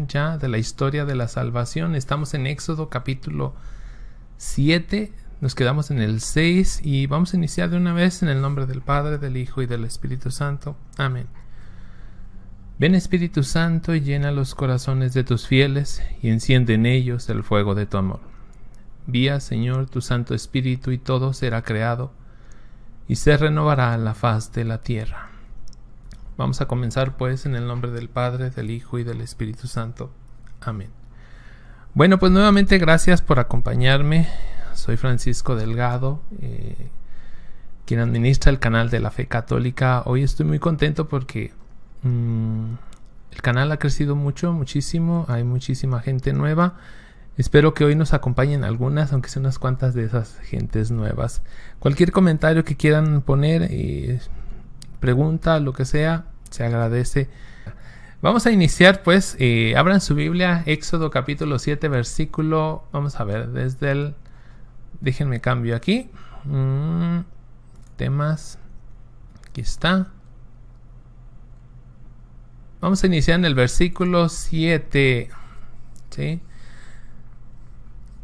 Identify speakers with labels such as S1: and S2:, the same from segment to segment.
S1: ya de la historia de la salvación. Estamos en Éxodo capítulo 7, nos quedamos en el 6 y vamos a iniciar de una vez en el nombre del Padre, del Hijo y del Espíritu Santo. Amén. Ven Espíritu Santo y llena los corazones de tus fieles y enciende en ellos el fuego de tu amor. Envía, Señor, tu Santo Espíritu y todo será creado y se renovará la faz de la tierra. Vamos a comenzar pues en el nombre del Padre, del Hijo y del Espíritu Santo. Amén. Bueno, pues nuevamente gracias por acompañarme. Soy Francisco Delgado, quien administra el canal de la Fe Católica. Hoy estoy muy contento porque el canal ha crecido muchísimo. Hay muchísima gente nueva. Espero que hoy nos acompañen algunas, aunque sean unas cuantas de esas gentes nuevas. Cualquier comentario que quieran poner, pregunta, lo que sea, se agradece. Vamos a iniciar pues, abran su Biblia, Éxodo capítulo 7, versículo, vamos a ver, desde el, déjenme cambio aquí, temas, aquí está. Vamos a iniciar en el versículo 7, ¿sí?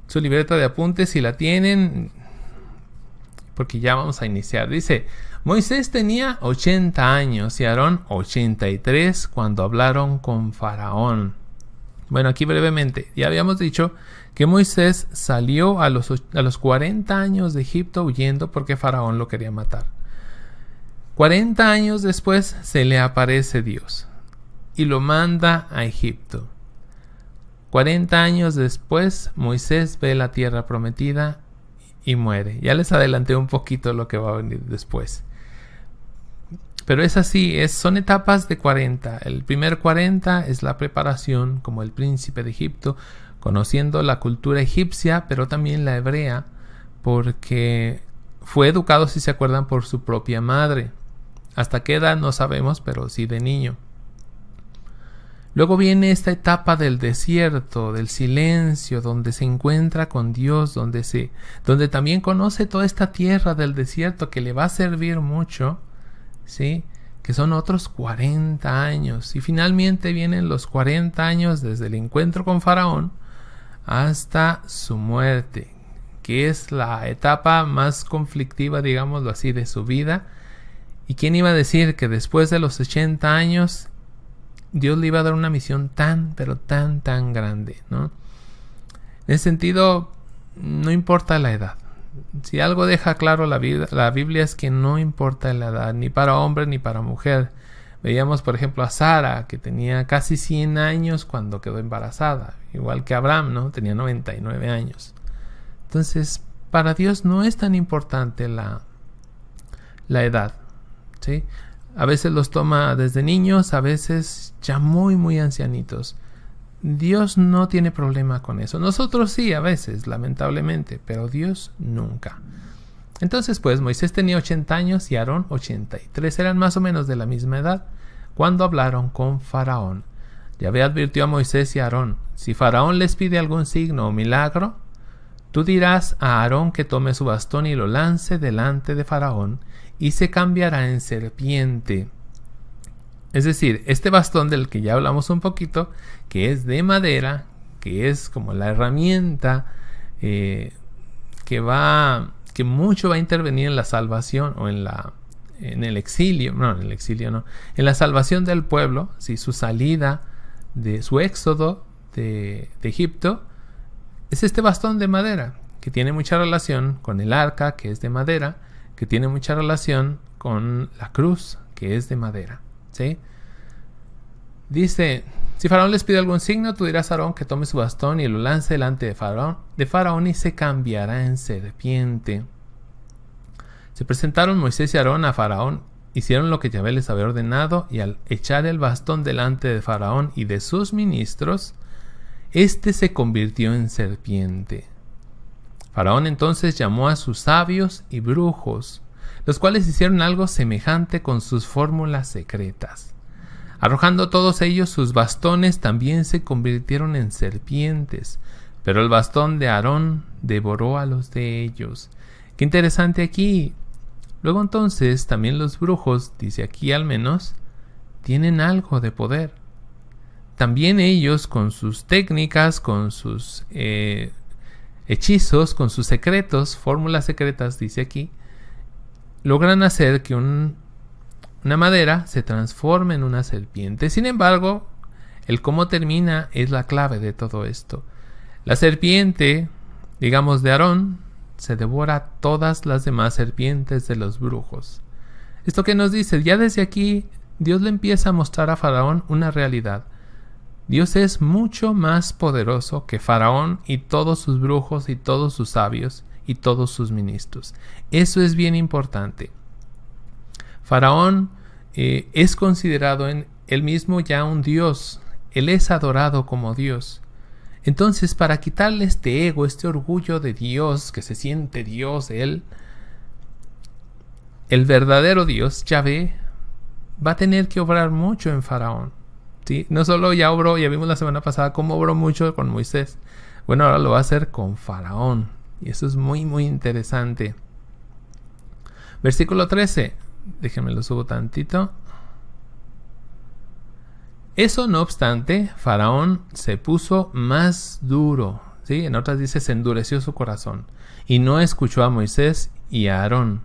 S1: Su libreta de apuntes, si la tienen, porque ya vamos a iniciar. Dice: Moisés tenía 80 años y Aarón 83 cuando hablaron con Faraón. Bueno, aquí brevemente, ya habíamos dicho que Moisés salió a los 40 años de Egipto huyendo porque Faraón lo quería matar. 40 años después se le aparece Dios y lo manda a Egipto. 40 años después Moisés ve la tierra prometida y muere. Ya les adelanté un poquito lo que va a venir después. Pero es así, son etapas de 40. El primer 40 es la preparación como el príncipe de Egipto, conociendo la cultura egipcia, pero también la hebrea, porque fue educado, si se acuerdan, por su propia madre. Hasta qué edad no sabemos, pero sí de niño. Luego viene esta etapa del desierto, del silencio, donde se encuentra con Dios, donde también conoce toda esta tierra del desierto que le va a servir mucho, ¿sí? Que son otros 40 años. Y finalmente vienen los 40 años desde el encuentro con Faraón hasta su muerte, que es la etapa más conflictiva, digámoslo así, de su vida. ¿Y quién iba a decir que después de los 80 años Dios le iba a dar una misión pero tan grande, ¿no? En ese sentido, no importa la edad. Si algo deja claro la Biblia es que no importa la edad, ni para hombre ni para mujer. Veíamos, por ejemplo, a Sara, que tenía casi 100 años cuando quedó embarazada. Igual que Abraham, ¿no? Tenía 99 años. Entonces, para Dios no es tan importante la edad, ¿sí? A veces los toma desde niños, a veces ya muy ancianitos. Dios no tiene problema con eso. Nosotros sí, a veces, lamentablemente, pero Dios nunca. Entonces, pues, Moisés tenía 80 años y Aarón 83. Eran más o menos de la misma edad cuando hablaron con Faraón. Yahvé advirtió a Moisés y a Aarón: si Faraón les pide algún signo o milagro, tú dirás a Aarón que tome su bastón y lo lance delante de Faraón, y se cambiará en serpiente. Es decir, este bastón del que ya hablamos un poquito, que es de madera, que es como la herramienta que mucho va a intervenir en la salvación o en el exilio, en la salvación del pueblo, ¿sí? Su salida de su éxodo de Egipto, es este bastón de madera, que tiene mucha relación con el arca, que es de madera, que tiene mucha relación con la cruz, que es de madera, ¿sí? Dice: si Faraón les pide algún signo, tú dirás a Aarón que tome su bastón y lo lance delante de Faraón y se cambiará en serpiente. Se presentaron Moisés y Aarón a Faraón, hicieron lo que Yahvé les había ordenado, y al echar el bastón delante de Faraón y de sus ministros, éste se convirtió en serpiente. Faraón entonces llamó a sus sabios y brujos, los cuales hicieron algo semejante con sus fórmulas secretas. Arrojando todos ellos sus bastones, también se convirtieron en serpientes, pero el bastón de Aarón devoró a los de ellos. Qué interesante aquí. Luego entonces también los brujos, dice aquí al menos, tienen algo de poder. también ellos con sus técnicas, con sus hechizos, con sus secretos, fórmulas secretas, dice aquí, logran hacer que una madera se transforme en una serpiente. Sin embargo, el cómo termina es la clave de todo esto. La serpiente, digamos de Aarón, se devora todas las demás serpientes de los brujos. Esto que nos dice, ya desde aquí, Dios le empieza a mostrar a Faraón una realidad. Dios es mucho más poderoso que Faraón y todos sus brujos y todos sus sabios y todos sus ministros. Eso es bien importante. Faraón es considerado en él mismo ya un Dios. Él es adorado como Dios. Entonces, para quitarle este ego, este orgullo de Dios, que se siente Dios, él, el verdadero Dios, Yahvé, va a tener que obrar mucho en Faraón. ¿Sí? No solo ya obró, ya vimos la semana pasada cómo obró mucho con Moisés. Bueno, ahora lo va a hacer con Faraón. Y eso es muy, muy interesante. Versículo 13. Déjenme lo subo tantito. Eso no obstante, Faraón se puso más duro. ¿Sí? En otras dice, se endureció su corazón. Y no escuchó a Moisés y a Aarón.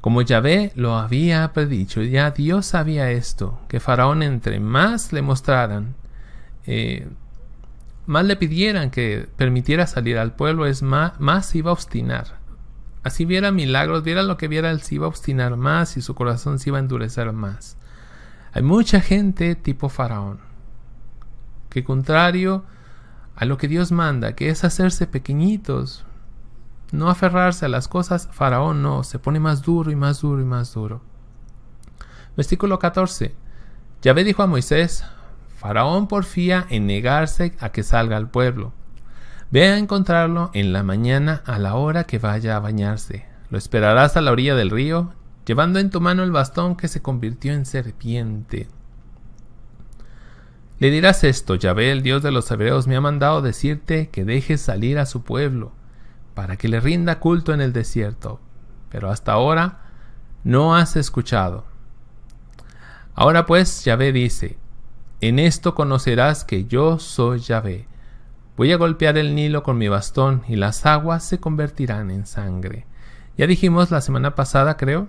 S1: Como Yahvé lo había predicho, ya Dios sabía esto, que Faraón entre más le mostraran, más le pidieran que permitiera salir al pueblo, más se iba a obstinar. Así viera milagros, viera lo que viera, él se iba a obstinar más y su corazón se iba a endurecer más. Hay mucha gente tipo Faraón, que contrario a lo que Dios manda, que es hacerse pequeñitos, no aferrarse a las cosas, Faraón no, se pone más duro y más duro y más duro. Versículo 14. Yahvé dijo a Moisés, Faraón porfía en negarse a que salga al pueblo. Ve a encontrarlo en la mañana a la hora que vaya a bañarse. Lo esperarás a la orilla del río, llevando en tu mano el bastón que se convirtió en serpiente. Le dirás esto, Yahvé, el Dios de los hebreos, me ha mandado decirte que dejes salir a su pueblo, para que le rinda culto en el desierto, pero hasta ahora no has escuchado. Ahora pues, Yahvé dice, en esto conocerás que yo soy Yahvé. Voy a golpear el Nilo con mi bastón y las aguas se convertirán en sangre. Ya dijimos la semana pasada, creo,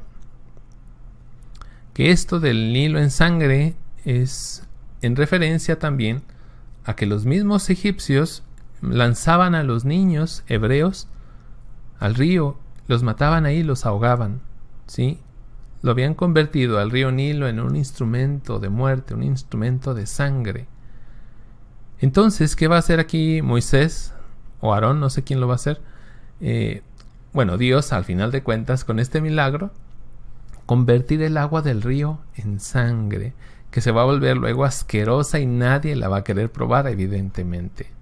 S1: que esto del Nilo en sangre es en referencia también a que los mismos egipcios lanzaban a los niños hebreos al río, los mataban ahí, los ahogaban, ¿sí? Lo habían convertido al río Nilo en un instrumento de muerte, un instrumento de sangre. Entonces, ¿qué va a hacer aquí Moisés o Aarón? No sé quién lo va a hacer. Bueno, Dios, al final de cuentas, con este milagro, convertir el agua del río en sangre, que se va a volver luego asquerosa y nadie la va a querer probar, evidentemente.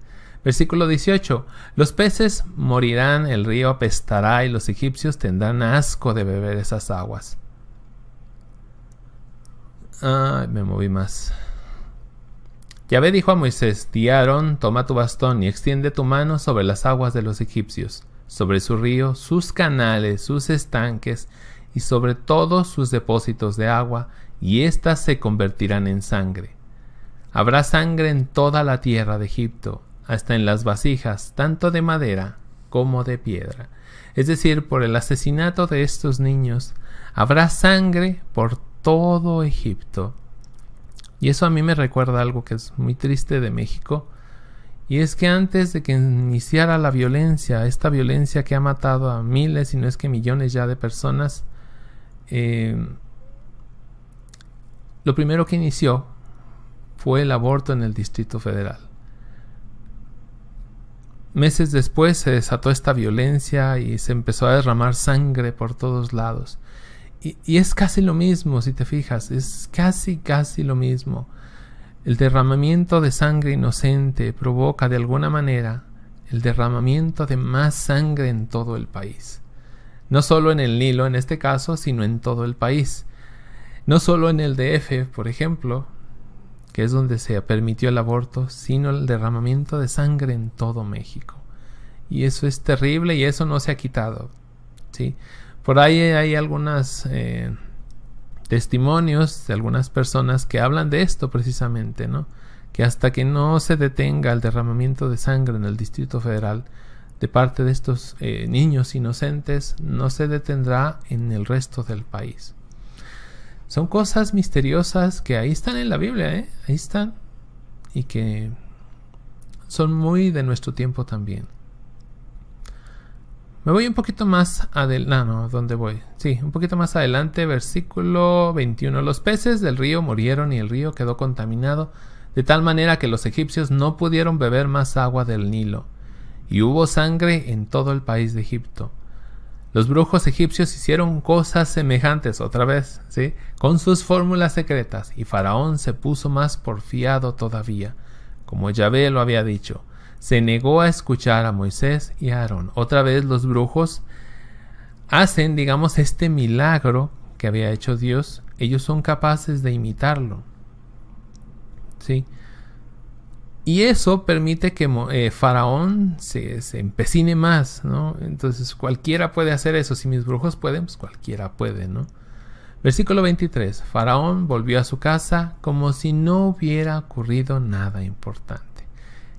S1: Versículo 18. Los peces morirán, el río apestará y los egipcios tendrán asco de beber esas aguas. Me moví más. Yahvé dijo a Moisés, di a Aarón, toma tu bastón y extiende tu mano sobre las aguas de los egipcios, sobre su río, sus canales, sus estanques y sobre todos sus depósitos de agua, y éstas se convertirán en sangre. Habrá sangre en toda la tierra de Egipto, hasta en las vasijas, tanto de madera como de piedra. Es decir, por el asesinato de estos niños, habrá sangre por todo Egipto. Y eso a mí me recuerda algo que es muy triste de México, y es que antes de que iniciara la violencia, esta violencia que ha matado a miles, si no es que millones ya de personas, lo primero que inició fue el aborto en el Distrito Federal. Meses después se desató esta violencia y se empezó a derramar sangre por todos lados. Y es casi lo mismo, si te fijas, es casi lo mismo. El derramamiento de sangre inocente provoca de alguna manera el derramamiento de más sangre en todo el país. No solo en el Nilo en este caso, sino en todo el país. No solo en el DF, por ejemplo, que es donde se permitió el aborto, sino el derramamiento de sangre en todo México. Y eso es terrible y eso no se ha quitado, ¿sí? Por ahí hay algunos testimonios de algunas personas que hablan de esto precisamente, ¿no? que hasta que no se detenga el derramamiento de sangre en el Distrito Federal de parte de estos niños inocentes, no se detendrá en el resto del país. Son cosas misteriosas que ahí están en la Biblia, ahí están, y que son muy de nuestro tiempo también. Me voy un poquito más adelante. ¿Dónde voy? Sí, un poquito más adelante, versículo 21. Los peces del río murieron y el río quedó contaminado, de tal manera que los egipcios no pudieron beber más agua del Nilo. Y hubo sangre en todo el país de Egipto. Los brujos egipcios hicieron cosas semejantes, otra vez, ¿sí?, con sus fórmulas secretas, y Faraón se puso más porfiado todavía, como Yahvé lo había dicho. Se negó a escuchar a Moisés y a Aarón. Otra vez los brujos hacen, digamos, este milagro que había hecho Dios. Ellos son capaces de imitarlo, ¿sí? Y eso permite que Faraón se empecine más, ¿no? Entonces cualquiera puede hacer eso. Si mis brujos pueden, pues cualquiera puede, ¿no? Versículo 23. Faraón volvió a su casa como si no hubiera ocurrido nada importante.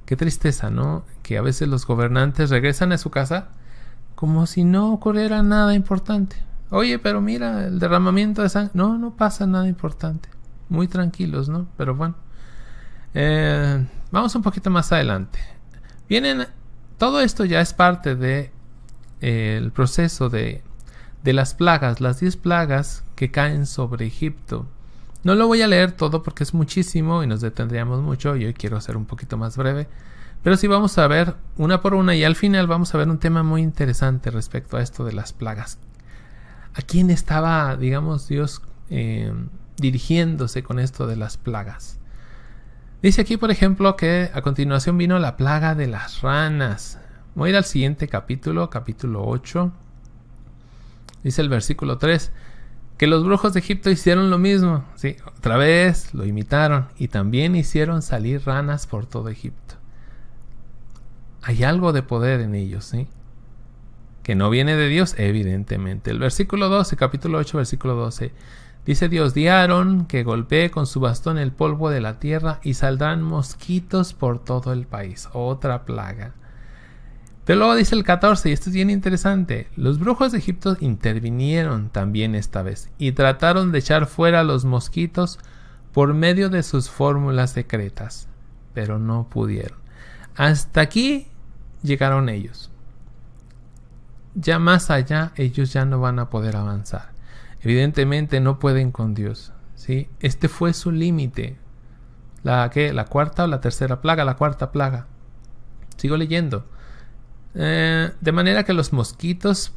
S1: Qué tristeza, ¿no? Que a veces los gobernantes regresan a su casa como si no ocurriera nada importante. Oye, pero mira, el derramamiento de sangre. No pasa nada importante. Muy tranquilos, ¿no? Pero bueno. Vamos un poquito más adelante. Todo esto ya es parte de el proceso de las plagas, las 10 plagas que caen sobre Egipto. No lo voy a leer todo porque es muchísimo y nos detendríamos mucho, y hoy quiero ser un poquito más breve. Pero sí vamos a ver una por una, y al final vamos a ver un tema muy interesante respecto a esto de las plagas. ¿A quién estaba, digamos, Dios dirigiéndose con esto de las plagas? Dice aquí, por ejemplo, que a continuación vino la plaga de las ranas. Voy a ir al siguiente capítulo 8. Dice el versículo 3. Que los brujos de Egipto hicieron lo mismo. Sí, otra vez lo imitaron. Y también hicieron salir ranas por todo Egipto. Hay algo de poder en ellos, ¿sí? Que no viene de Dios, evidentemente. El versículo 12, capítulo 8, versículo 12. Dice Dios: di a Aarón que golpee con su bastón el polvo de la tierra y saldrán mosquitos por todo el país. Otra plaga. Pero luego dice el 14, y esto es bien interesante. Los brujos de Egipto intervinieron también esta vez y trataron de echar fuera los mosquitos por medio de sus fórmulas secretas, pero no pudieron. Hasta aquí llegaron ellos. Ya más allá ellos ya no van a poder avanzar. Evidentemente no pueden con Dios, ¿sí? Este fue su límite. ¿La cuarta o la tercera plaga? La cuarta plaga. Sigo leyendo. De manera que los mosquitos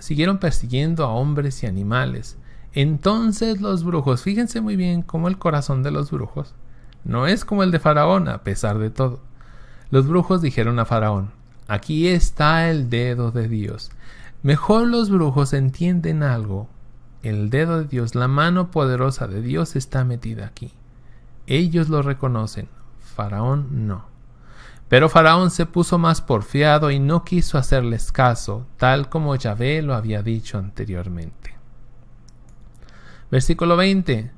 S1: siguieron persiguiendo a hombres y animales. Entonces los brujos, fíjense muy bien cómo el corazón de los brujos no es como el de Faraón, a pesar de todo. Los brujos dijeron a Faraón: aquí está el dedo de Dios. Mejor los brujos entienden algo. El dedo de Dios, la mano poderosa de Dios está metida aquí. Ellos lo reconocen, Faraón no. Pero Faraón se puso más porfiado y no quiso hacerles caso, tal como Yahvé lo había dicho anteriormente. Versículo 20.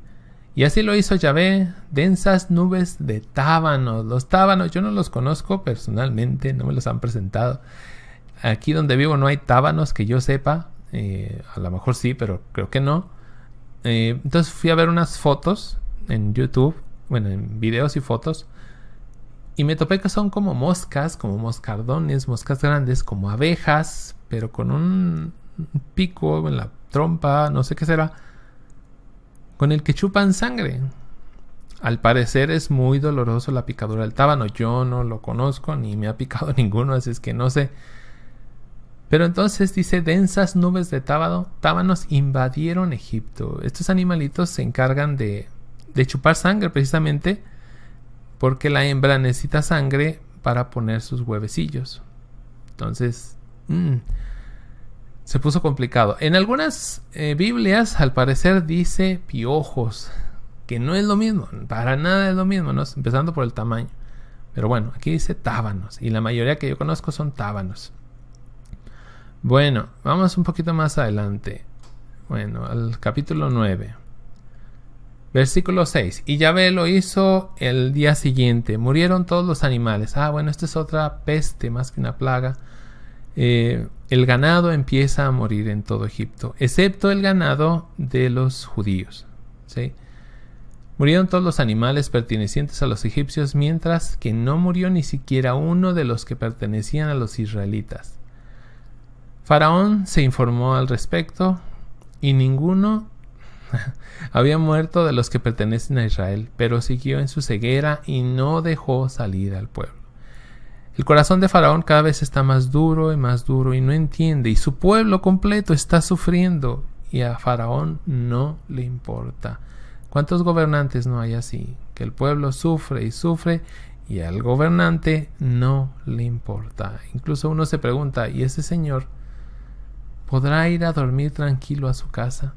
S1: Y así lo hizo Yahvé, densas nubes de tábanos. Los tábanos yo no los conozco personalmente, no me los han presentado. Aquí donde vivo no hay tábanos que yo sepa. A lo mejor sí, pero creo que no. Entonces fui a ver unas fotos en YouTube, en videos y fotos. Y me topé que son como moscas, como moscardones, moscas grandes, como abejas, pero con un pico en la trompa, no sé qué será, con el que chupan sangre. Al parecer es muy doloroso la picadura del tábano. Yo no lo conozco, ni me ha picado ninguno, así es que no sé. Pero entonces dice: densas nubes de tábanos invadieron Egipto. Estos animalitos se encargan de chupar sangre precisamente, porque la hembra necesita sangre para poner sus huevecillos. Entonces, se puso complicado. En algunas Biblias, al parecer, dice piojos, que no es lo mismo, para nada es lo mismo, ¿no? Empezando por el tamaño. Pero bueno, aquí dice tábanos, y la mayoría que yo conozco son tábanos. Bueno, vamos un poquito más adelante. Bueno, al capítulo 9. Versículo 6. Y Yahvé lo hizo el día siguiente. Murieron todos los animales. Bueno, esta es otra peste más que una plaga. El ganado empieza a morir en todo Egipto, excepto el ganado de los judíos. ¿Sí? Murieron todos los animales pertenecientes a los egipcios, mientras que no murió ni siquiera uno de los que pertenecían a los israelitas. Faraón se informó al respecto y ninguno había muerto de los que pertenecen a Israel, pero siguió en su ceguera y no dejó salir al pueblo. El corazón de Faraón cada vez está más duro y no entiende, y su pueblo completo está sufriendo y a Faraón no le importa. ¿Cuántos gobernantes no hay así? Que el pueblo sufre y al gobernante no le importa. Incluso uno se pregunta, ¿y ese señor podrá ir a dormir tranquilo a su casa?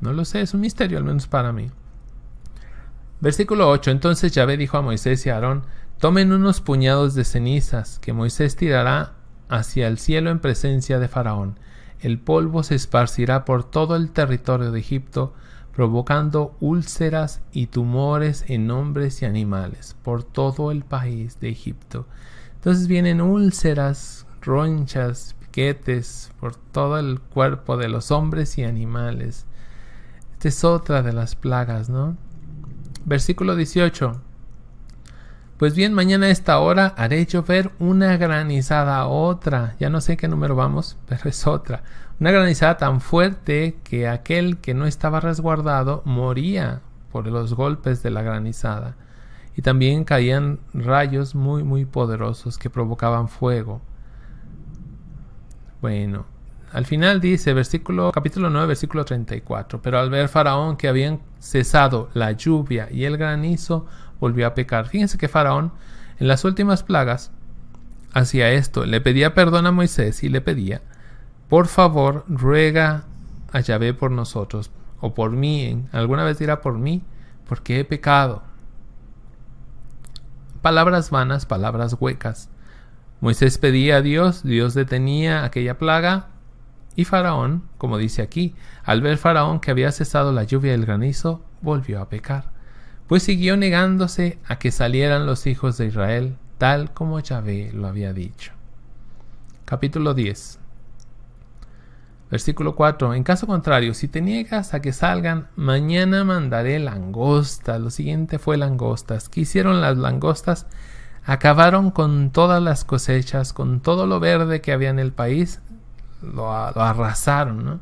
S1: No lo sé, es un misterio, al menos para mí. Versículo 8. Entonces Yahvé dijo a Moisés y a Aarón: tomen unos puñados de cenizas que Moisés tirará hacia el cielo en presencia de Faraón. El polvo se esparcirá por todo el territorio de Egipto, provocando úlceras y tumores en hombres y animales por todo el país de Egipto. Entonces vienen úlceras, ronchas, piquetes por todo el cuerpo de los hombres y animales. Esta es otra de las plagas, ¿no? Versículo 18. Pues bien, mañana a esta hora haré llover una granizada, otra. Ya no sé qué número vamos, pero es otra. Una granizada tan fuerte que aquel que no estaba resguardado moría por los golpes de la granizada. Y también caían rayos muy poderosos que provocaban fuego. Bueno, al final dice, capítulo 9, versículo 34. Pero al ver Faraón que habían cesado la lluvia y el granizo, volvió a pecar. Fíjense que Faraón en las últimas plagas hacía esto. Le pedía perdón a Moisés y le pedía: por favor, ruega a Yahvé por nosotros, o por mí. Alguna vez dirá por mí, porque he pecado. Palabras vanas, palabras huecas. Moisés pedía a Dios, Dios detenía aquella plaga, y Faraón, como dice aquí, al ver Faraón que había cesado la lluvia y el granizo, volvió a pecar, pues siguió negándose a que salieran los hijos de Israel, tal como Yahvé lo había dicho. Capítulo 10. Versículo 4. En caso contrario, si te niegas a que salgan, mañana mandaré langostas. Lo siguiente fue langostas. ¿Qué hicieron las langostas? Acabaron con todas las cosechas, con todo lo verde que había en el país. Lo arrasaron, ¿no?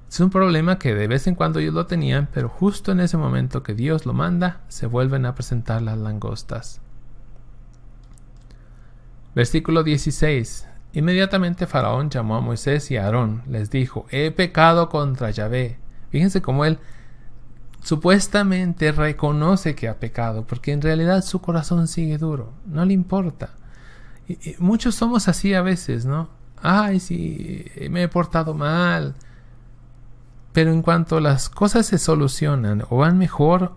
S1: Es un problema que de vez en cuando ellos lo tenían, pero justo en ese momento que Dios lo manda, se vuelven a presentar las langostas. Versículo 16. Inmediatamente Faraón llamó a Moisés y a Aarón. Les dijo: he pecado contra Yahvé. Fíjense cómo él supuestamente reconoce que ha pecado, porque en realidad su corazón sigue duro, no le importa. Y muchos somos así a veces, ¿no? Ay, sí, me he portado mal. Pero en cuanto las cosas se solucionan o van mejor,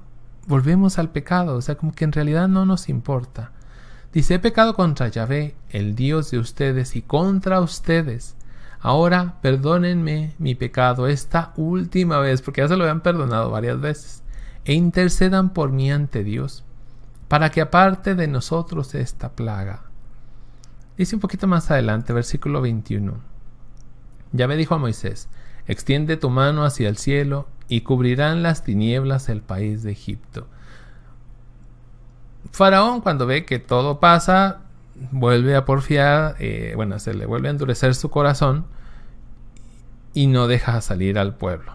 S1: volvemos al pecado. O sea, como que en realidad no nos importa. Dice: he pecado contra Yahvé, el Dios de ustedes, y contra ustedes. Ahora perdónenme mi pecado esta última vez, porque ya se lo habían perdonado varias veces, e intercedan por mí ante Dios, para que aparte de nosotros esta plaga. Dice un poquito más adelante, versículo 21. Yahvé dijo a Moisés: extiende tu mano hacia el cielo, y cubrirán las tinieblas el país de Egipto. Faraón, cuando ve que todo pasa, vuelve a porfiar, se le vuelve a endurecer su corazón y no deja salir al pueblo.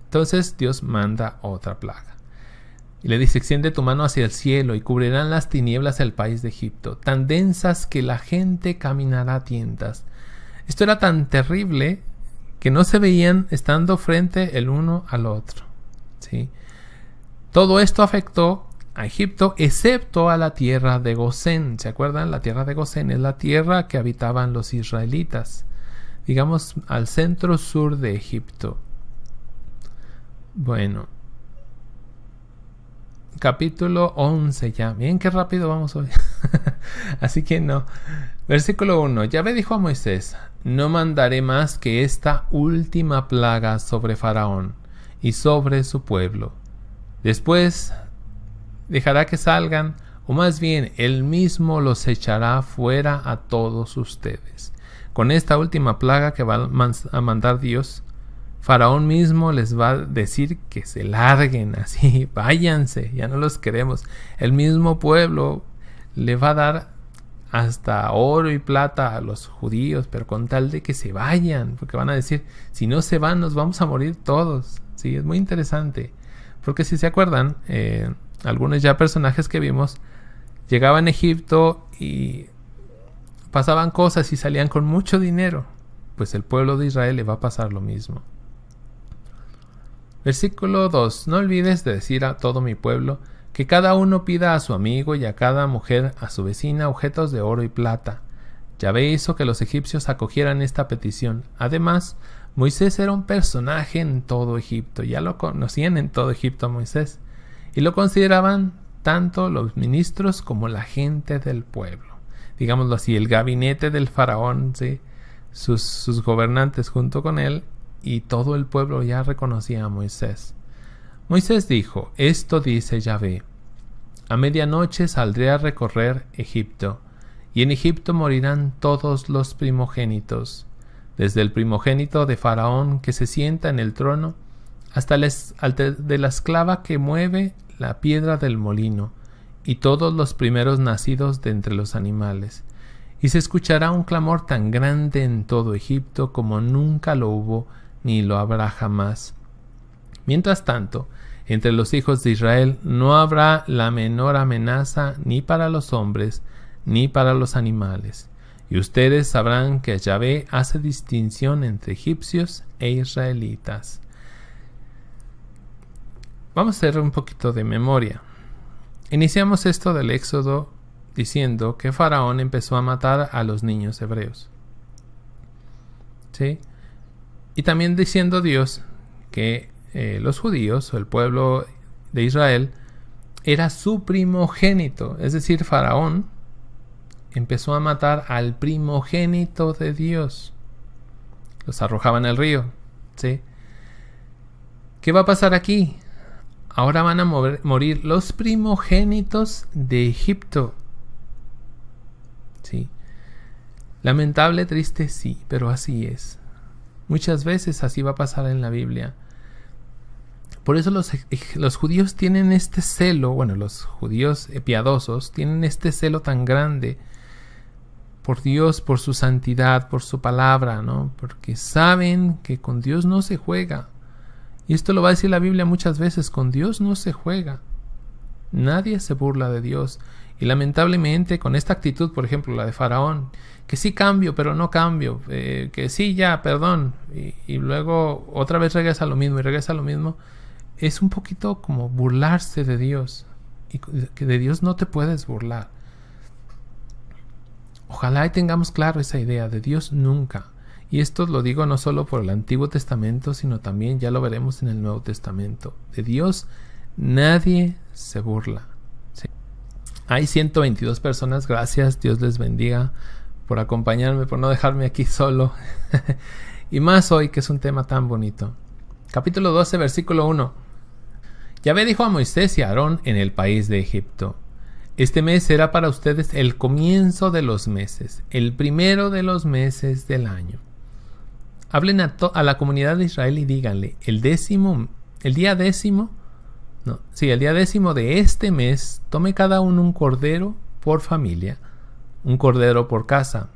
S1: Entonces Dios manda otra plaga. Y le dice: extiende tu mano hacia el cielo y cubrirán las tinieblas el país de Egipto, tan densas que la gente caminará a tientas. Esto era tan terrible que no se veían estando frente el uno al otro. ¿Sí? Todo esto afectó a Egipto, excepto a la tierra de Gosén. ¿Se acuerdan? La tierra de Gosén es la tierra que habitaban los israelitas, digamos al centro sur de Egipto. Bueno, capítulo 11 ya. Miren qué rápido vamos hoy. Así que no. Versículo 1. Yahvé dijo a Moisés: no mandaré más que esta última plaga sobre Faraón y sobre su pueblo. Después dejará que salgan, o más bien él mismo los echará fuera a todos ustedes. Con esta última plaga que va a mandar Dios, Faraón mismo les va a decir que se larguen así, váyanse, ya no los queremos. El mismo pueblo le va a dar hasta oro y plata a los judíos, pero con tal de que se vayan, porque van a decir, si no se van nos vamos a morir todos. Sí, es muy interesante, porque si se acuerdan, algunos ya personajes que vimos llegaban a Egipto y pasaban cosas y salían con mucho dinero, pues el pueblo de Israel le va a pasar lo mismo. Versículo 2. No olvides de decir a todo mi pueblo que cada uno pida a su amigo y a cada mujer a su vecina objetos de oro y plata. Yahvé hizo que los egipcios acogieran esta petición. Además, Moisés era un personaje en todo Egipto. Ya lo conocían en todo Egipto a Moisés. Y lo consideraban tanto los ministros como la gente del pueblo. Digámoslo así, el gabinete del faraón, ¿sí? sus gobernantes junto con él, y todo el pueblo ya reconocía a Moisés. Moisés dijo, esto dice Yahvé, a medianoche saldré a recorrer Egipto, y en Egipto morirán todos los primogénitos, desde el primogénito de Faraón que se sienta en el trono, hasta de la esclava que mueve la piedra del molino, y todos los primeros nacidos de entre los animales. Y se escuchará un clamor tan grande en todo Egipto como nunca lo hubo ni lo habrá jamás. Mientras tanto, entre los hijos de Israel no habrá la menor amenaza ni para los hombres ni para los animales. Y ustedes sabrán que Yahvé hace distinción entre egipcios e israelitas. Vamos a hacer un poquito de memoria. Iniciamos esto del Éxodo diciendo que Faraón empezó a matar a los niños hebreos. ¿Sí? Y también diciendo Dios que los judíos o el pueblo de Israel era su primogénito. Es decir, Faraón empezó a matar al primogénito de Dios. Los arrojaban al río. ¿Sí? ¿Qué va a pasar aquí? Ahora van a morir los primogénitos de Egipto. Sí. Lamentable, triste, sí, pero así es. Muchas veces así va a pasar en la Biblia. Por eso los judíos tienen este celo, bueno, los judíos piadosos tienen este celo tan grande por Dios, por su santidad, por su palabra, ¿no? Porque saben que con Dios no se juega. Y esto lo va a decir la Biblia muchas veces, con Dios no se juega. Nadie se burla de Dios. Y lamentablemente con esta actitud, por ejemplo, la de Faraón, que sí cambio, pero no cambio, que sí ya, perdón, y luego otra vez regresa a lo mismo y regresa a lo mismo, es un poquito como burlarse de Dios. Y que de Dios no te puedes burlar. Ojalá y tengamos claro esa idea, de Dios nunca. Y esto lo digo no solo por el Antiguo Testamento, sino también ya lo veremos en el Nuevo Testamento. De Dios nadie se burla. ¿Sí? Hay 122 personas, gracias, Dios les bendiga por acompañarme, por no dejarme aquí solo. Y más hoy, que es un tema tan bonito. Capítulo 12, versículo 1. Yahvé dijo a Moisés y a Aarón en el país de Egipto: este mes será para ustedes el comienzo de los meses, el primero de los meses del año. Hablen a la comunidad de Israel y díganle, el día décimo de este mes, tome cada uno un cordero por familia, un cordero por casa.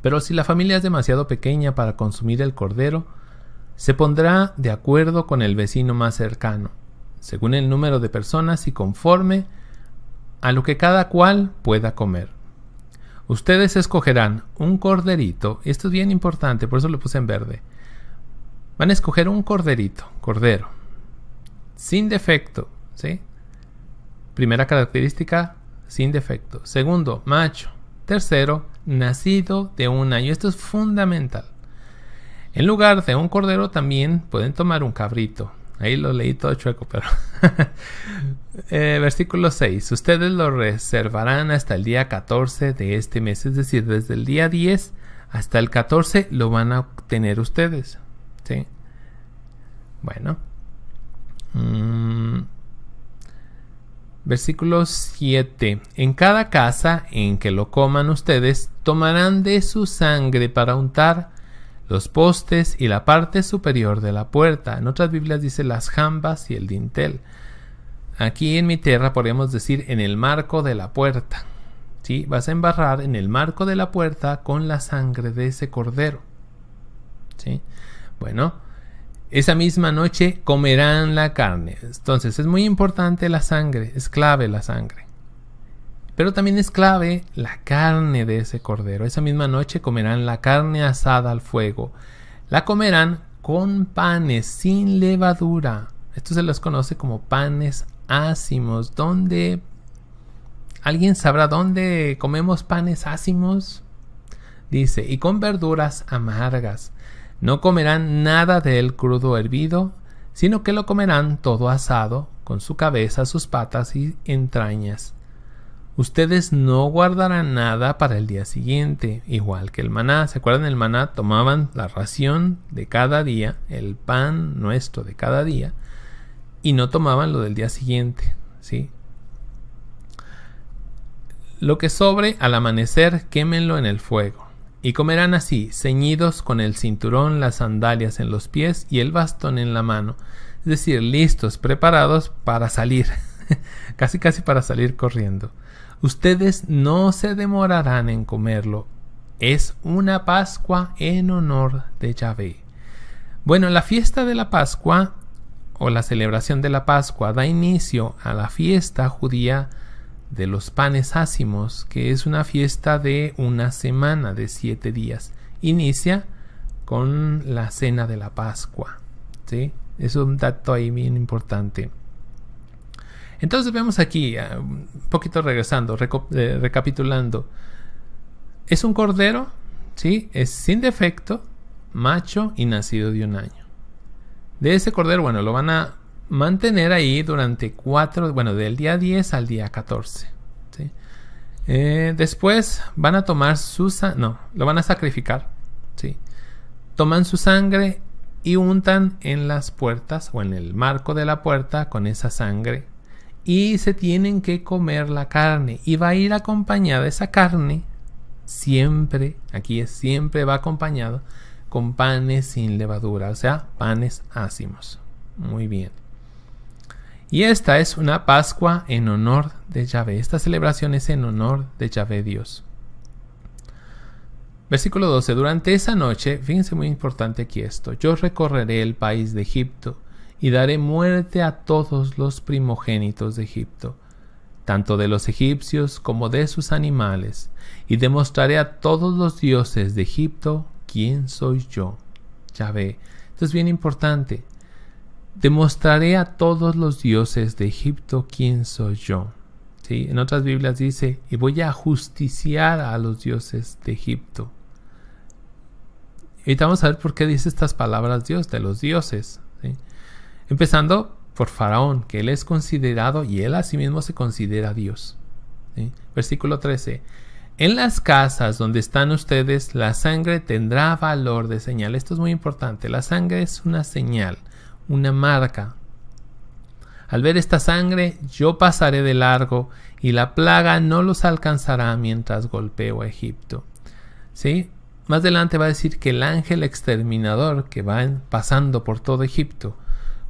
S1: Pero si la familia es demasiado pequeña para consumir el cordero, se pondrá de acuerdo con el vecino más cercano, según el número de personas y conforme a lo que cada cual pueda comer. Ustedes escogerán un corderito, y esto es bien importante, por eso lo puse en verde. Van a escoger un cordero, sin defecto, ¿sí? Primera característica, sin defecto. Segundo, macho. Tercero, nacido de un año. Esto es fundamental. En lugar de un cordero también pueden tomar un cabrito. Ahí lo leí todo chueco, pero... versículo 6. Ustedes lo reservarán hasta el día 14 de este mes. Es decir, desde el día 10 hasta el 14 lo van a obtener ustedes. ¿Sí? Bueno, Versículo 7. En cada casa en que lo coman ustedes, tomarán de su sangre para untar los postes y la parte superior de la puerta. En otras Biblias dice las jambas y el dintel. Aquí en mi tierra podríamos decir en el marco de la puerta. ¿Sí? Vas a embarrar en el marco de la puerta con la sangre de ese cordero. ¿Sí? Bueno, esa misma noche comerán la carne. Entonces es muy importante la sangre, es clave la sangre. Pero también es clave la carne de ese cordero. Esa misma noche comerán la carne asada al fuego. La comerán con panes sin levadura. Esto se los conoce como panes ácimos. ¿Dónde? ¿Alguien sabrá dónde comemos panes ácimos? Dice, y con verduras amargas. No comerán nada de él crudo o hervido, sino que lo comerán todo asado, con su cabeza, sus patas y entrañas. Ustedes no guardarán nada para el día siguiente, igual que el maná. ¿Se acuerdan del maná? Tomaban la ración de cada día, el pan nuestro de cada día, y no tomaban lo del día siguiente, ¿sí? Lo que sobre al amanecer, quémenlo en el fuego. Y comerán así, ceñidos con el cinturón, las sandalias en los pies y el bastón en la mano. Es decir, listos, preparados para salir. casi para salir corriendo. Ustedes no se demorarán en comerlo. Es una Pascua en honor de Yahvé. Bueno, la fiesta de la Pascua o la celebración de la Pascua da inicio a la fiesta judía de los panes ácimos, que es una fiesta de una semana, de 7 días. Inicia con la cena de la Pascua, ¿sí? Es un dato ahí bien importante. Entonces vemos aquí, un poquito regresando, recapitulando. Es un cordero, ¿sí? Es sin defecto, macho y nacido de 1 año. De ese cordero, bueno, lo van a mantener ahí durante 4, del día 10 al día 14. ¿Sí? Después van a tomar lo van a sacrificar. ¿Sí? Toman su sangre y untan en las puertas o en el marco de la puerta con esa sangre. Y se tienen que comer la carne. Y va a ir acompañada esa carne, siempre va acompañado con panes sin levadura, o sea, panes ácimos. Muy bien. Y esta es una Pascua en honor de Yahvé. Esta celebración es en honor de Yahvé Dios. Versículo 12. Durante esa noche, fíjense muy importante aquí esto. Yo recorreré el país de Egipto y daré muerte a todos los primogénitos de Egipto, tanto de los egipcios como de sus animales, y demostraré a todos los dioses de Egipto quién soy yo, Yahvé. Esto es bien importante. Demostraré a todos los dioses de Egipto quién soy yo. ¿Sí? En otras Biblias dice, y voy a justiciar a los dioses de Egipto. Ahorita vamos a ver por qué dice estas palabras Dios, de los dioses. ¿Sí? Empezando por Faraón, que él es considerado y él asimismo se considera Dios. ¿Sí? Versículo 13. En las casas donde están ustedes, la sangre tendrá valor de señal. Esto es muy importante. La sangre es una señal, una marca. Al ver esta sangre, yo pasaré de largo y la plaga no los alcanzará mientras golpeo a Egipto. ¿Sí? Más adelante va a decir que el ángel exterminador que va pasando por todo Egipto,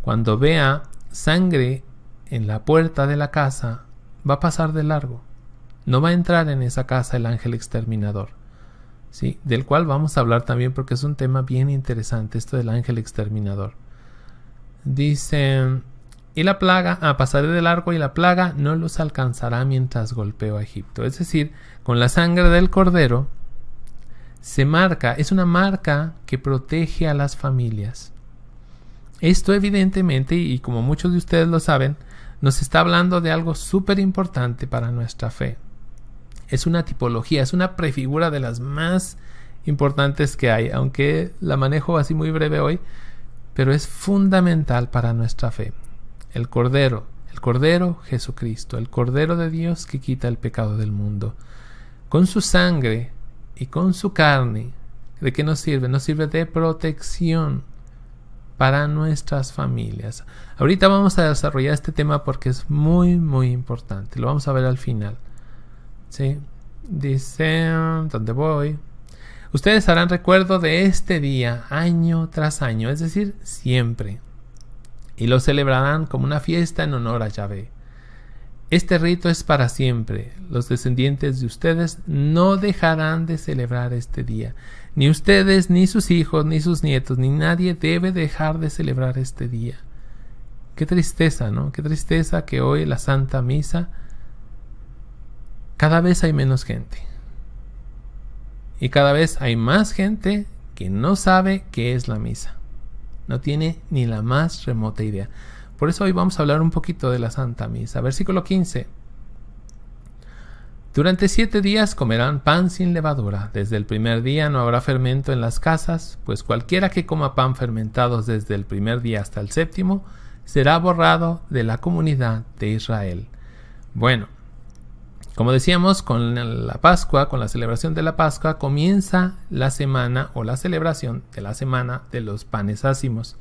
S1: cuando vea sangre en la puerta de la casa, va a pasar de largo. No va a entrar en esa casa el ángel exterminador, ¿sí? Del cual vamos a hablar también porque es un tema bien interesante, esto del ángel exterminador. Dice, y la plaga, pasaré de largo y la plaga no los alcanzará mientras golpeo a Egipto. Es decir, con la sangre del cordero se marca, es una marca que protege a las familias. Esto evidentemente, y como muchos de ustedes lo saben, nos está hablando de algo súper importante para nuestra fe. Es una tipología, es una prefigura de las más importantes que hay, aunque la manejo así muy breve hoy, pero es fundamental para nuestra fe. El Cordero Jesucristo, el Cordero de Dios que quita el pecado del mundo. Con su sangre y con su carne, ¿de qué nos sirve? Nos sirve de protección para nuestras familias. Ahorita vamos a desarrollar este tema porque es muy, muy importante. Lo vamos a ver al final. ¿Sí? Dice, ¿dónde voy? Ustedes harán recuerdo de este día año tras año, es decir, siempre. Y lo celebrarán como una fiesta en honor a Yahvé. Este rito es para siempre. Los descendientes de ustedes no dejarán de celebrar este día. Ni ustedes, ni sus hijos, ni sus nietos, ni nadie debe dejar de celebrar este día. Qué tristeza, ¿no? Qué tristeza que hoy la Santa Misa cada vez hay menos gente. Y cada vez hay más gente que no sabe qué es la misa. No tiene ni la más remota idea. Por eso hoy vamos a hablar un poquito de la Santa Misa. Versículo 15. Durante 7 días comerán pan sin levadura. Desde el primer día no habrá fermento en las casas, pues cualquiera que coma pan fermentado desde el primer día hasta el 7º será borrado de la comunidad de Israel. Bueno, como decíamos, con la Pascua, con la celebración de la Pascua, comienza la semana o la celebración de la semana de los panes ácimos,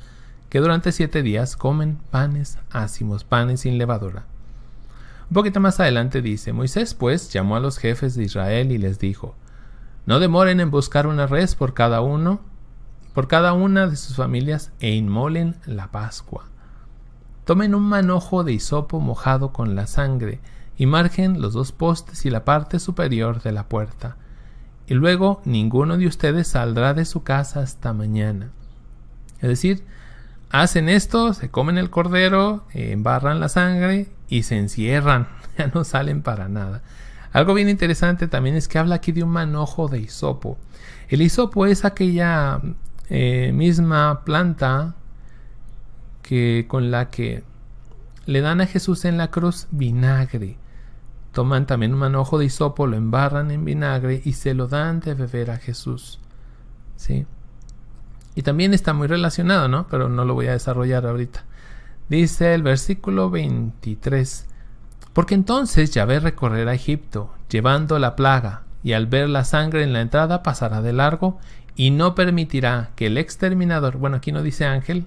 S1: que durante 7 días comen panes ácimos, panes sin levadura. Un poquito más adelante dice, Moisés pues llamó a los jefes de Israel y les dijo, no demoren en buscar una res por cada una de sus familias e inmolen la Pascua. Tomen un manojo de hisopo mojado con la sangre y marquen los 2 postes y la parte superior de la puerta. Y luego ninguno de ustedes saldrá de su casa hasta mañana. Es decir, hacen esto, se comen el cordero, embarran la sangre y se encierran. Ya no salen para nada. Algo bien interesante también es que habla aquí de un manojo de hisopo. El hisopo es aquella misma planta con la que le dan a Jesús en la cruz vinagre. Toman también un manojo de hisopo, lo embarran en vinagre y se lo dan de beber a Jesús. ¿Sí? Y también está muy relacionado, ¿no? Pero no lo voy a desarrollar ahorita. Dice el versículo 23. Porque entonces Yahvé recorrerá Egipto, llevando la plaga, y al ver la sangre en la entrada pasará de largo, y no permitirá que el exterminador, bueno, aquí no dice ángel,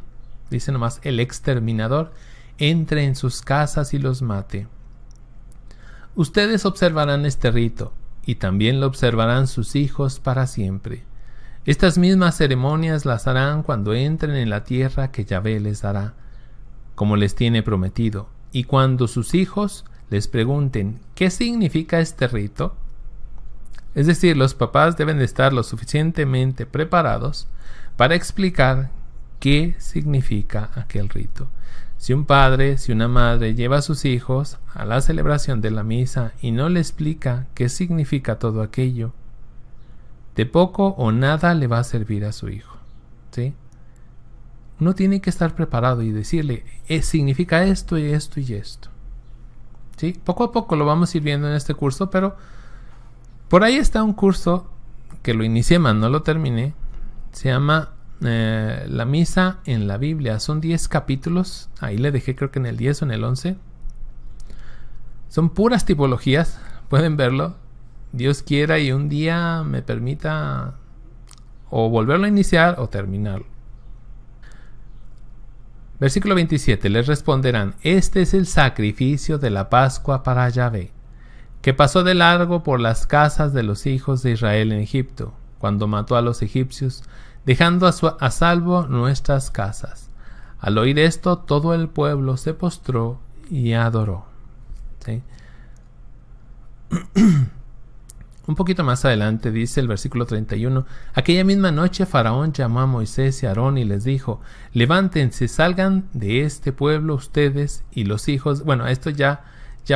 S1: dice nomás el exterminador, entre en sus casas y los mate. Ustedes observarán este rito, y también lo observarán sus hijos para siempre. Estas mismas ceremonias las harán cuando entren en la tierra que Yahvé les dará, como les tiene prometido, y cuando sus hijos les pregunten ¿qué significa este rito? Es decir, los papás deben de estar lo suficientemente preparados para explicar qué significa aquel rito. Si un padre, si una madre lleva a sus hijos a la celebración de la misa y no le explica qué significa todo aquello, de poco o nada le va a servir a su hijo. ¿Sí? Uno tiene que estar preparado y decirle, significa esto y esto y esto. ¿Sí? Poco a poco lo vamos a ir viendo en este curso, pero por ahí está un curso que lo inicié, mas no lo terminé. Se llama La Misa en la Biblia. Son 10 capítulos. Ahí le dejé, creo que en el 10 o en el 11. Son puras tipologías. Pueden verlo. Dios quiera y un día me permita o volverlo a iniciar o terminarlo. Versículo 27. Les responderán, este es el sacrificio de la Pascua para Yahvé, que pasó de largo por las casas de los hijos de Israel en Egipto, cuando mató a los egipcios, dejando a salvo nuestras casas. Al oír esto, todo el pueblo se postró y adoró. ¿Sí? Un poquito más adelante dice el versículo 31, aquella misma noche Faraón llamó a Moisés y a Aarón y les dijo, levántense, salgan de este pueblo ustedes y los hijos. Bueno, esto ya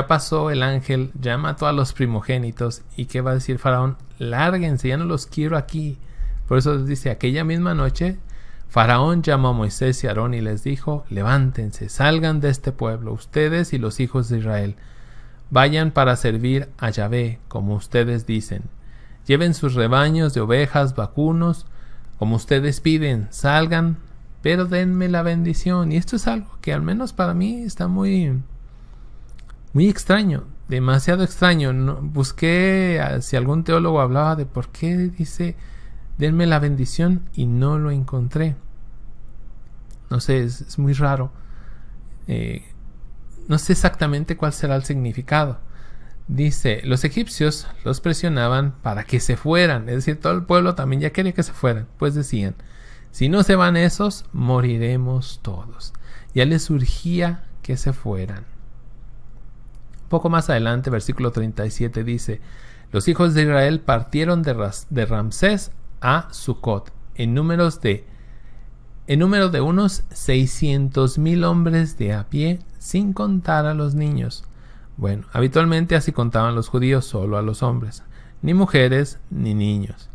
S1: pasó, el ángel ya mató a los primogénitos. ¿Y qué va a decir Faraón? Lárguense, ya no los quiero aquí. Por eso dice, aquella misma noche Faraón llamó a Moisés y a Aarón y les dijo, levántense, salgan de este pueblo ustedes y los hijos de Israel. Vayan para servir a Yahvé, como ustedes dicen. Lleven sus rebaños de ovejas, vacunos, como ustedes piden. Salgan, pero denme la bendición. Y esto es algo que al menos para mí está muy extraño, demasiado extraño. Busqué si algún teólogo hablaba de por qué dice denme la bendición y no lo encontré. No sé, es muy raro. No sé exactamente cuál será el significado. Dice, los egipcios los presionaban para que se fueran. Es decir, todo el pueblo también ya quería que se fueran. Pues decían, si no se van esos, moriremos todos. Ya les urgía que se fueran. Un poco más adelante, versículo 37 dice, los hijos de Israel partieron de Ramsés a Sucot en número de unos 600,000 hombres de a pie, sin contar a los niños. Bueno, habitualmente así contaban los judíos, solo a los hombres, ni mujeres ni niños.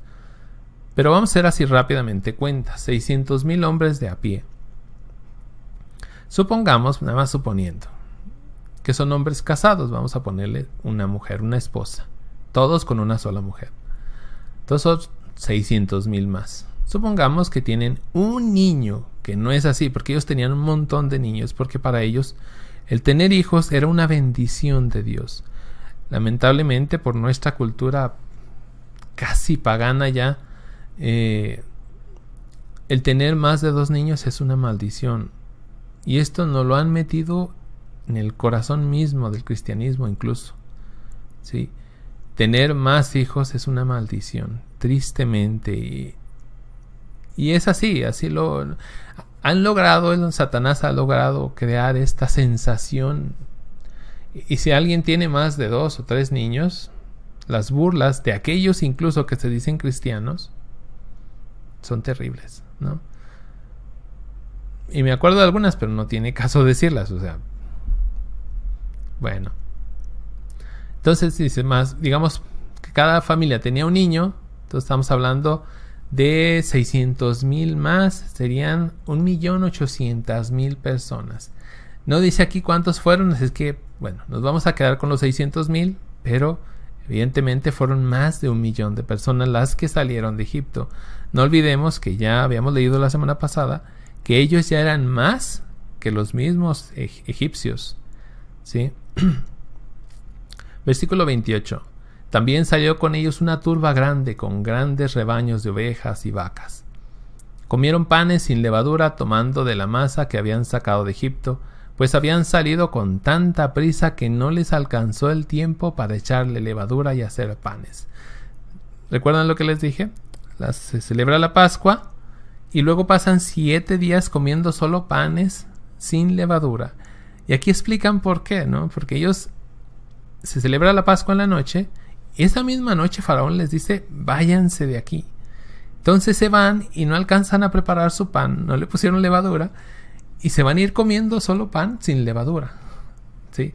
S1: Pero vamos a hacer así rápidamente cuenta, 600,000 hombres de a pie. Supongamos, nada más suponiendo, que son hombres casados, vamos a ponerle una mujer, una esposa, todos con una sola mujer. Entonces son 600,000 más. Supongamos que tienen un niño, que no es así, porque ellos tenían un montón de niños, porque para ellos el tener hijos era una bendición de Dios. Lamentablemente, por nuestra cultura casi pagana ya, el tener más de 2 niños es una maldición. Y esto nos lo han metido en el corazón mismo del cristianismo incluso. ¿Sí? Tener más hijos es una maldición, tristemente. Y es así lo han logrado, Satanás ha logrado crear esta sensación. Y si alguien tiene más de 2 o 3 niños, las burlas de aquellos incluso que se dicen cristianos son terribles, ¿no? Y me acuerdo de algunas, pero no tiene caso decirlas, o sea. Bueno. Entonces dice más, digamos que cada familia tenía un niño, entonces estamos hablando de 600,000 más, serían 1,800,000 personas. No dice aquí cuántos fueron, es que, bueno, nos vamos a quedar con los 600,000, pero evidentemente fueron más de 1,000,000 de personas las que salieron de Egipto. No olvidemos que ya habíamos leído la semana pasada que ellos ya eran más que los mismos egipcios, ¿sí? Versículo 28. También salió con ellos una turba grande con grandes rebaños de ovejas y vacas. Comieron panes sin levadura, tomando de la masa que habían sacado de Egipto, pues habían salido con tanta prisa que no les alcanzó el tiempo para echarle levadura y hacer panes. ¿Recuerdan lo que les dije? Se celebra la Pascua y luego pasan 7 días comiendo solo panes sin levadura. Y aquí explican por qué, ¿no? Porque ellos se celebra la Pascua en la noche. Y esa misma noche Faraón les dice, váyanse de aquí. Entonces se van y no alcanzan a preparar su pan, no le pusieron levadura, y se van a ir comiendo solo pan sin levadura, ¿sí?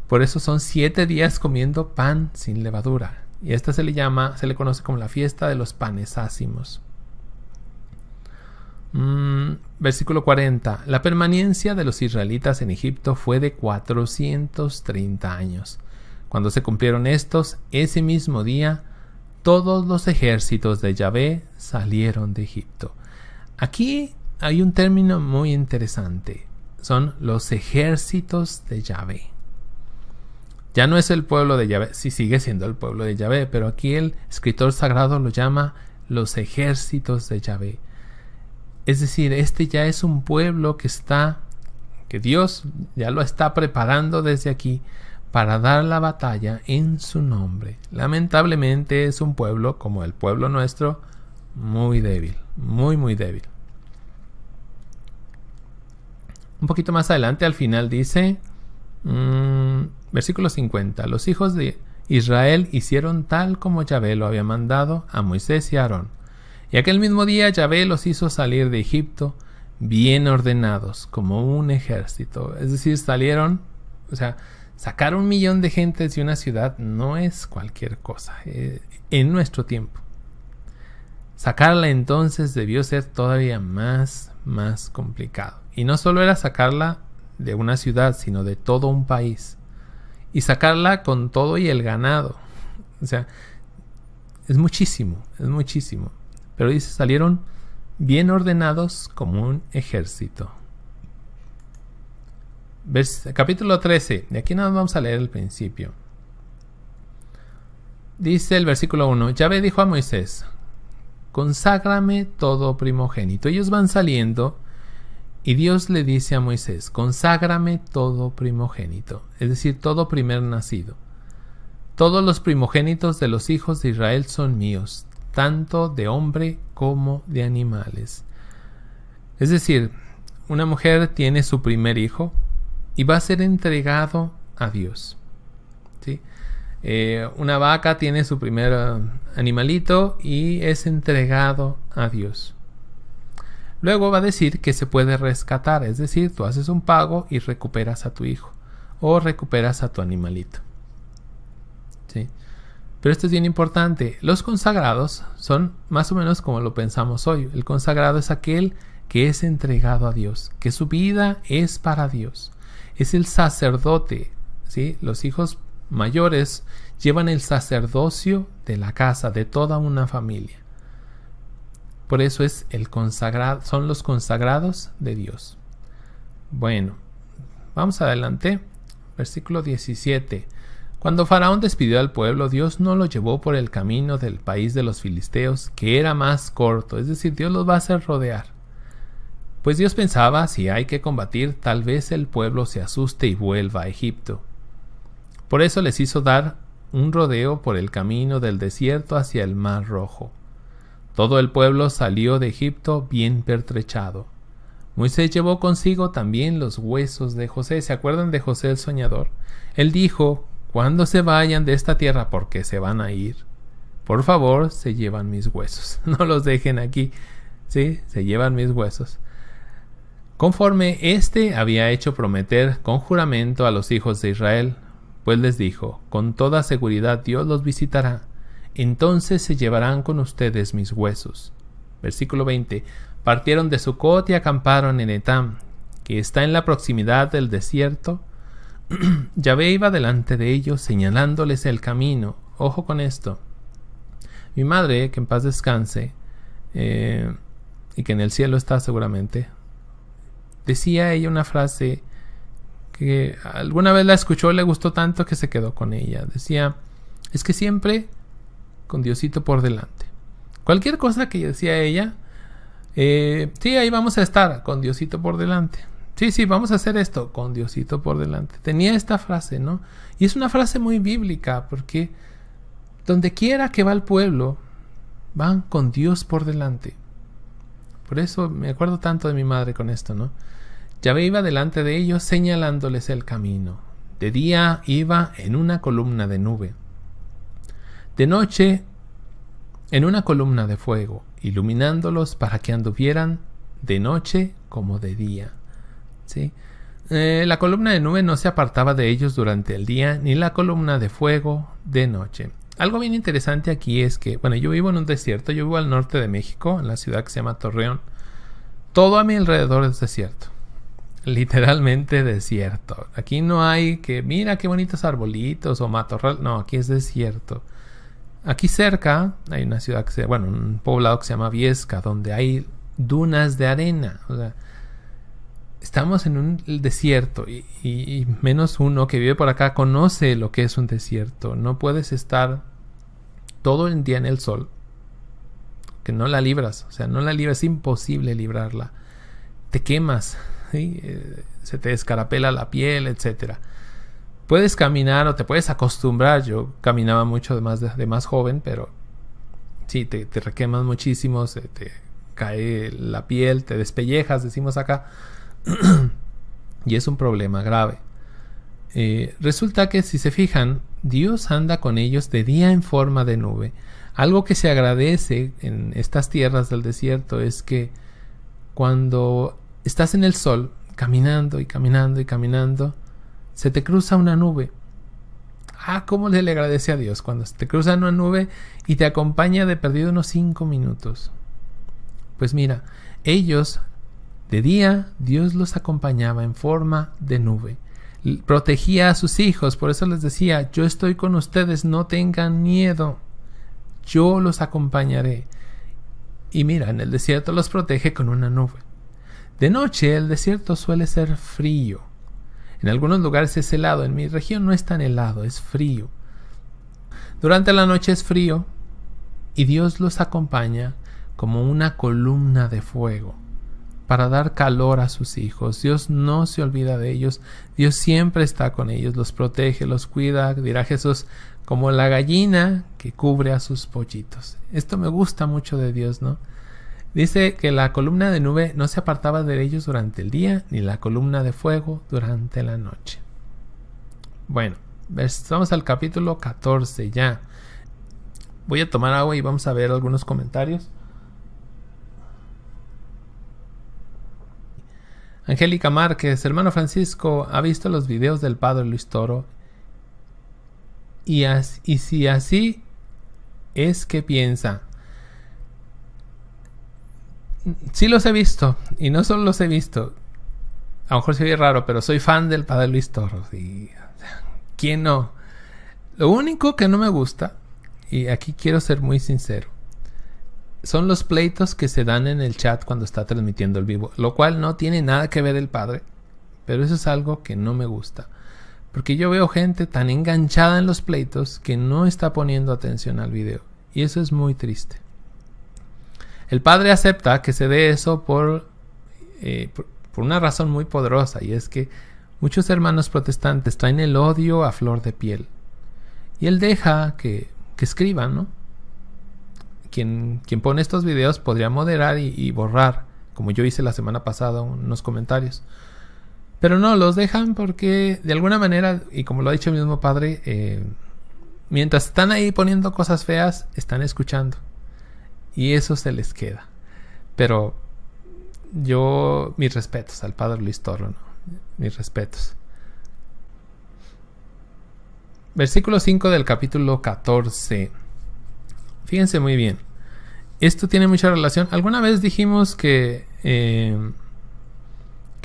S1: Por eso son 7 días comiendo pan sin levadura. Y esta se le conoce como la fiesta de los panes ácimos. Versículo 40. La permanencia de los israelitas en Egipto fue de 430 años. Cuando se cumplieron estos, ese mismo día, todos los ejércitos de Yahvé salieron de Egipto. Aquí hay un término muy interesante. Son los ejércitos de Yahvé. Ya no es el pueblo de Yahvé, sí sigue siendo el pueblo de Yahvé, pero aquí el escritor sagrado lo llama los ejércitos de Yahvé. Es decir, este ya es un pueblo que Dios ya lo está preparando desde aquí para dar la batalla en su nombre. Lamentablemente es un pueblo, como el pueblo nuestro, muy débil, muy muy débil. Un poquito más adelante, al final dice, versículo 50, los hijos de Israel hicieron tal como Yahvé lo había mandado a Moisés y a Aarón. Y aquel mismo día Yahvé los hizo salir de Egipto bien ordenados, como un ejército. Es decir, salieron, o sea, sacar 1,000,000 de gentes de una ciudad no es cualquier cosa en nuestro tiempo. Sacarla entonces debió ser todavía más complicado. Y no solo era sacarla de una ciudad, sino de todo un país. Y sacarla con todo y el ganado. O sea, es muchísimo. Pero dice, salieron bien ordenados como un ejército. Capítulo 13. De aquí nos vamos a leer el principio. Dice el versículo 1. Yahvé dijo a Moisés, conságrame todo primogénito. Ellos van saliendo Y Dios le dice a Moisés: conságrame todo primogénito, es decir, todo primer nacido. Todos los primogénitos de los hijos de Israel son míos, tanto de hombre como de animales. Es decir, una mujer tiene su primer hijo y va a ser entregado a Dios, ¿sí? Una vaca tiene su primer animalito y es entregado a Dios. Luego va a decir que se puede rescatar, es decir, tú haces un pago y recuperas a tu hijo o recuperas a tu animalito, ¿sí? Pero esto es bien importante. Los consagrados son más o menos como lo pensamos hoy. El consagrado es aquel que es entregado a Dios, que su vida es para Dios. Es el sacerdote, ¿sí? Los hijos mayores llevan el sacerdocio de la casa, de toda una familia. Por eso es el consagrado, son los consagrados de Dios. Bueno, vamos adelante. Versículo 17. Cuando Faraón despidió al pueblo, Dios no lo llevó por el camino del país de los filisteos, que era más corto, es decir, Dios los va a hacer rodear. Pues Dios pensaba, si hay que combatir, tal vez el pueblo se asuste y vuelva a Egipto. Por eso les hizo dar un rodeo por el camino del desierto hacia el Mar Rojo. Todo el pueblo salió de Egipto bien pertrechado. Moisés llevó consigo también los huesos de José. ¿Se acuerdan de José el soñador? Él dijo: cuando se vayan de esta tierra, porque se van a ir, por favor, se llevan mis huesos. No los dejen aquí. Sí, se llevan mis huesos. Conforme éste había hecho prometer con juramento a los hijos de Israel, pues les dijo: con toda seguridad Dios los visitará. Entonces se llevarán con ustedes mis huesos. Versículo 20. Partieron de Sucot y acamparon en Etam, que está en la proximidad del desierto. Yahvé iba delante de ellos, señalándoles el camino. Ojo con esto. Mi madre, que en paz descanse, y que en el cielo está seguramente, decía ella una frase que alguna vez la escuchó y le gustó tanto que se quedó con ella. Decía: es que siempre con Diosito por delante. Cualquier cosa que decía ella, sí, ahí vamos a estar, con Diosito por delante. Sí, vamos a hacer esto, con Diosito por delante. Tenía esta frase, ¿no? Y es una frase muy bíblica, porque donde quiera que va el pueblo, van con Dios por delante. Por eso me acuerdo tanto de mi madre con esto, ¿no? Yahvé iba delante de ellos, señalándoles el camino. De día iba en una columna de nube. De noche, en una columna de fuego, iluminándolos para que anduvieran de noche como de día. ¿Sí? La columna de nube no se apartaba de ellos durante el día, ni la columna de fuego de noche. Algo bien interesante aquí es que, bueno, yo vivo en un desierto, yo vivo al norte de México, en la ciudad que se llama Torreón. Todo a mi alrededor es desierto. Literalmente desierto. Aquí no hay que, mira qué bonitos arbolitos o matorral. No, aquí es desierto. Aquí cerca hay una ciudad un poblado que se llama Viesca, donde hay dunas de arena. O sea, estamos en un desierto y menos uno que vive por acá conoce lo que es un desierto. No puedes estar todo el día en el sol, que no la libras. O sea, no la libras, es imposible librarla. Te quemas, ¿sí? Se te descarapela la piel, etcétera. Puedes caminar o te puedes acostumbrar. Yo caminaba mucho de más joven, pero sí, te requemas muchísimo, se te cae la piel, te despellejas, decimos acá. Y es un problema grave. Resulta que, si se fijan, Dios anda con ellos de día en forma de nube. Algo que se agradece en estas tierras del desierto es que cuando estás en el sol, caminando y caminando y caminando, se te cruza una nube. ¿Cómo le agradece a Dios cuando se te cruza una nube y te acompaña de perdido unos 5 minutos? Pues mira, ellos de día, Dios los acompañaba en forma de nube. Protegía a sus hijos, por eso les decía: yo estoy con ustedes, no tengan miedo. Yo los acompañaré. Y mira, en el desierto los protege con una nube. De noche, el desierto suele ser frío. En algunos lugares es helado. En mi región no es tan helado, es frío. Durante la noche es frío y Dios los acompaña como una columna de fuego. para dar calor a sus hijos. Dios no se olvida de ellos. Dios siempre está con ellos, los protege, los cuida, dirá Jesús, como la gallina que cubre a sus pollitos. Esto me gusta mucho de Dios, ¿no? Dice que la columna de nube no se apartaba de ellos durante el día, ni la columna de fuego durante la noche. Bueno, vamos al capítulo 14 ya. Voy a tomar agua y vamos a ver algunos comentarios. Angélica Márquez, hermano Francisco, ¿ha visto los videos del padre Luis Toro? Y si así es, ¿qué piensa? Sí los he visto, y no solo los he visto. A lo mejor se ve raro, pero soy fan del padre Luis Toro. Y ¿quién no? Lo único que no me gusta, y aquí quiero ser muy sincero, son los pleitos que se dan en el chat cuando está transmitiendo el vivo, lo cual no tiene nada que ver el padre, pero eso es algo que no me gusta, porque yo veo gente tan enganchada en los pleitos que no está poniendo atención al video, y eso es muy triste. El padre acepta que se dé eso por una razón muy poderosa, y es que muchos hermanos protestantes traen el odio a flor de piel, y él deja que escriban, ¿no? Quien pone estos videos podría moderar y borrar, como yo hice la semana pasada, unos comentarios. Pero no, los dejan porque de alguna manera, y como lo ha dicho el mismo padre, mientras están ahí poniendo cosas feas, están escuchando. Y eso se les queda. Pero mis respetos al padre Luis Toro, ¿no? Mis respetos. Versículo 5 del capítulo 14. Fíjense muy bien. Esto tiene mucha relación. Alguna vez dijimos que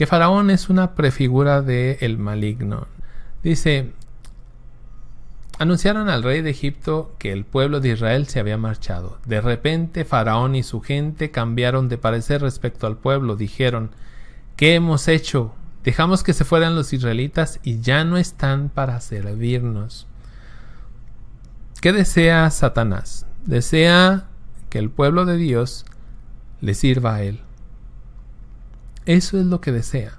S1: Faraón es una prefigura del maligno. Dice, anunciaron al rey de Egipto que el pueblo de Israel se había marchado. De repente Faraón y su gente cambiaron de parecer respecto al pueblo. Dijeron, ¿qué hemos hecho? Dejamos que se fueran los israelitas y ya no están para servirnos. ¿Qué desea Satanás? Desea que el pueblo de Dios le sirva a él. Eso es lo que desea.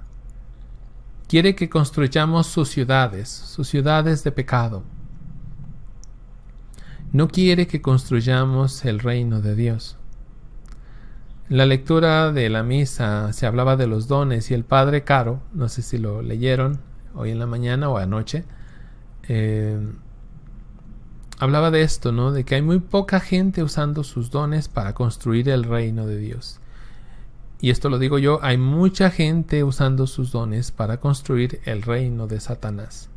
S1: Quiere que construyamos sus ciudades de pecado. No quiere que construyamos el reino de Dios. En la lectura de la misa se hablaba de los dones y el padre Caro, no sé si lo leyeron hoy en la mañana o anoche, hablaba de esto, ¿no? De que hay muy poca gente usando sus dones para construir el reino de Dios. Y esto lo digo yo, hay mucha gente usando sus dones para construir el reino de Satanás.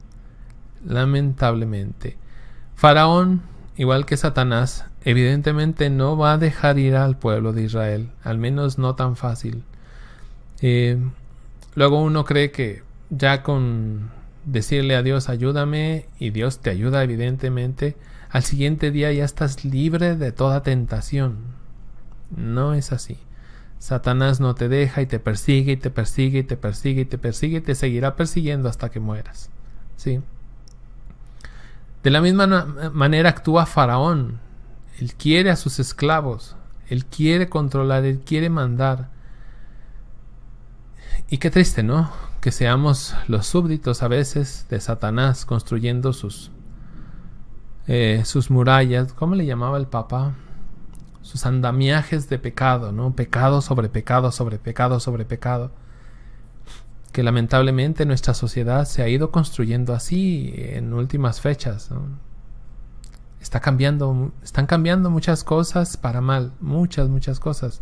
S1: Lamentablemente. Faraón, igual que Satanás, evidentemente no va a dejar ir al pueblo de Israel, al menos no tan fácil. Luego uno cree que ya con decirle a Dios ayúdame y Dios te ayuda evidentemente, al siguiente día ya estás libre de toda tentación. No es así. Satanás no te deja y te persigue y te persigue y te persigue y te persigue y te seguirá persiguiendo hasta que mueras. ¿Sí? De la misma manera actúa Faraón. Él quiere a sus esclavos. Él quiere controlar, él quiere mandar. Y qué triste, ¿no? Que seamos los súbditos a veces de Satanás construyendo sus murallas. ¿Cómo le llamaba el Papa? Sus andamiajes de pecado, ¿no? Pecado sobre pecado sobre pecado sobre pecado. Que lamentablemente nuestra sociedad se ha ido construyendo así en últimas fechas, ¿no? Están cambiando muchas cosas para mal, muchas cosas.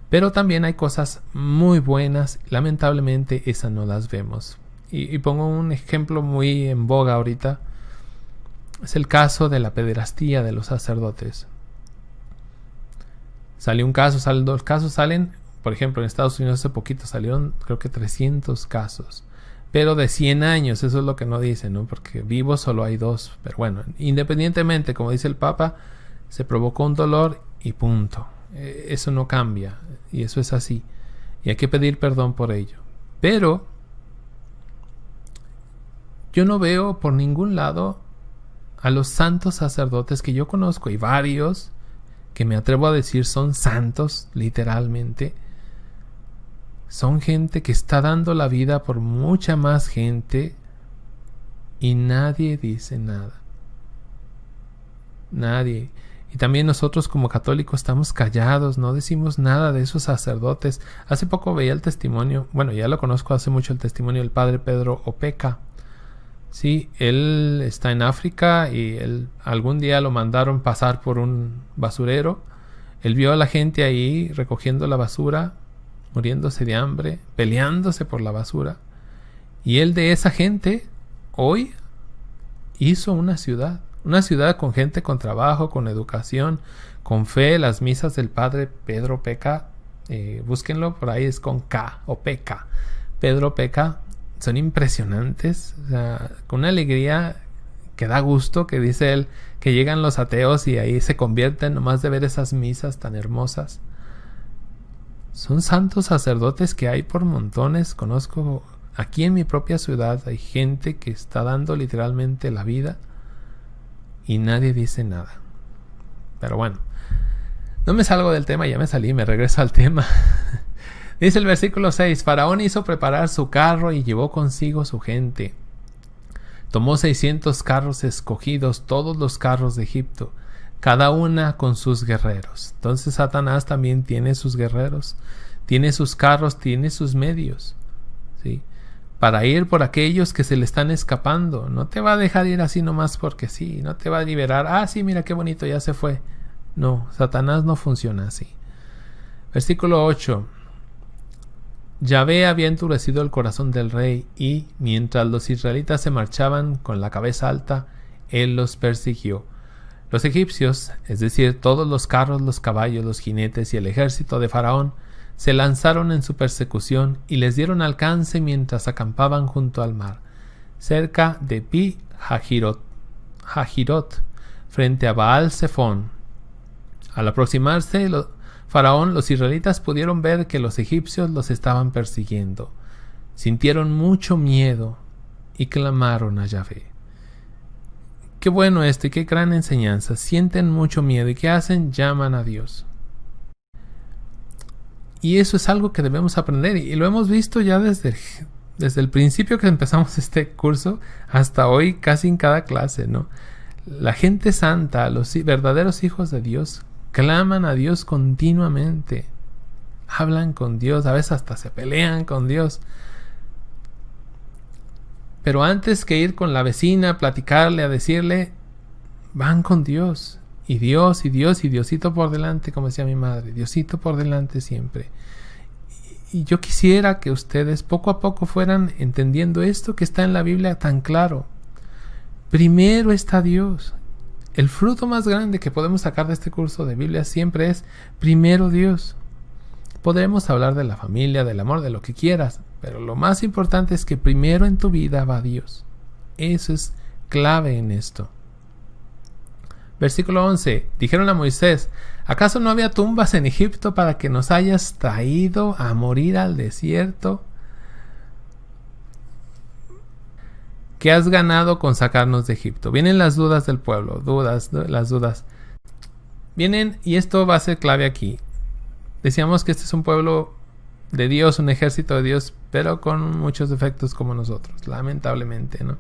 S1: Pero también hay cosas muy buenas, lamentablemente esas no las vemos. Y pongo un ejemplo muy en boga ahorita. Es el caso de la pederastía de los sacerdotes. Salió un caso, salen dos casos, por ejemplo, en Estados Unidos hace poquito salieron creo que 300 casos. Pero de 100 años, eso es lo que no dicen, ¿no? Porque vivos solo hay 2. Pero bueno, independientemente, como dice el Papa, se provocó un dolor y punto. Eso no cambia. Y eso es así. Y hay que pedir perdón por ello. Pero yo no veo por ningún lado a los santos sacerdotes que yo conozco, y varios que me atrevo a decir son santos, literalmente, son gente que está dando la vida por mucha más gente y nadie dice nada. Nadie. Y también nosotros como católicos estamos callados, no decimos nada de esos sacerdotes. Hace poco veía el testimonio, bueno, ya lo conozco hace mucho, el testimonio del padre Pedro Opeka. Sí, él está en África y algún día lo mandaron pasar por un basurero. Él vio a la gente ahí recogiendo la basura, muriéndose de hambre, peleándose por la basura. Y él de esa gente hoy hizo una ciudad con gente con trabajo, con educación, con fe. Las misas del padre Pedro Opeka, búsquenlo, por ahí es con K, Opeka, Pedro Opeka, son impresionantes, o sea, con una alegría que da gusto, que dice él, que llegan los ateos y ahí se convierten nomás de ver esas misas tan hermosas. Son santos sacerdotes que hay por montones. Conozco aquí en mi propia ciudad, hay gente que está dando literalmente la vida y nadie dice nada. Pero bueno, no me salgo del tema, ya me salí, me regreso al tema. Dice el versículo 6, Faraón hizo preparar su carro y llevó consigo su gente. Tomó 600 carros escogidos, todos los carros de Egipto, cada una con sus guerreros. Entonces Satanás también tiene sus guerreros, tiene sus carros, tiene sus medios, ¿sí? Para ir por aquellos que se le están escapando. No te va a dejar ir así nomás porque sí, no te va a liberar. Ah, sí, mira qué bonito, ya se fue. No, Satanás no funciona así. Versículo 8. Yahvé había endurecido el corazón del rey y, mientras los israelitas se marchaban con la cabeza alta, él los persiguió. Los egipcios, es decir, todos los carros, los caballos, los jinetes y el ejército de Faraón, se lanzaron en su persecución y les dieron alcance mientras acampaban junto al mar, cerca de Pi Hahirot, frente a Baal Zephón. Al aproximarse Faraón, los israelitas pudieron ver que los egipcios los estaban persiguiendo. Sintieron mucho miedo y clamaron a Yahvé. Qué bueno esto y qué gran enseñanza. Sienten mucho miedo y ¿qué hacen? Llaman a Dios. Y eso es algo que debemos aprender y lo hemos visto ya desde el principio que empezamos este curso hasta hoy, casi en cada clase, ¿no? La gente santa, los verdaderos hijos de Dios, claman a Dios continuamente, hablan con Dios, a veces hasta se pelean con Dios. Pero antes que ir con la vecina a platicarle, a decirle, van con Dios. Y Dios, y Dios, y Diosito por delante, como decía mi madre, Diosito por delante siempre. Y yo quisiera que ustedes poco a poco fueran entendiendo esto que está en la Biblia tan claro. Primero está Dios. El fruto más grande que podemos sacar de este curso de Biblia siempre es primero Dios. Podremos hablar de la familia, del amor, de lo que quieras, pero lo más importante es que primero en tu vida va Dios. Eso es clave en esto. Versículo 11. Dijeron a Moisés, ¿acaso no había tumbas en Egipto para que nos hayas traído a morir al desierto? ¿Qué has ganado con sacarnos de Egipto? Vienen las dudas del pueblo, las dudas. Vienen, y esto va a ser clave aquí. Decíamos que este es un pueblo de Dios, un ejército de Dios, pero con muchos defectos como nosotros, lamentablemente, ¿no?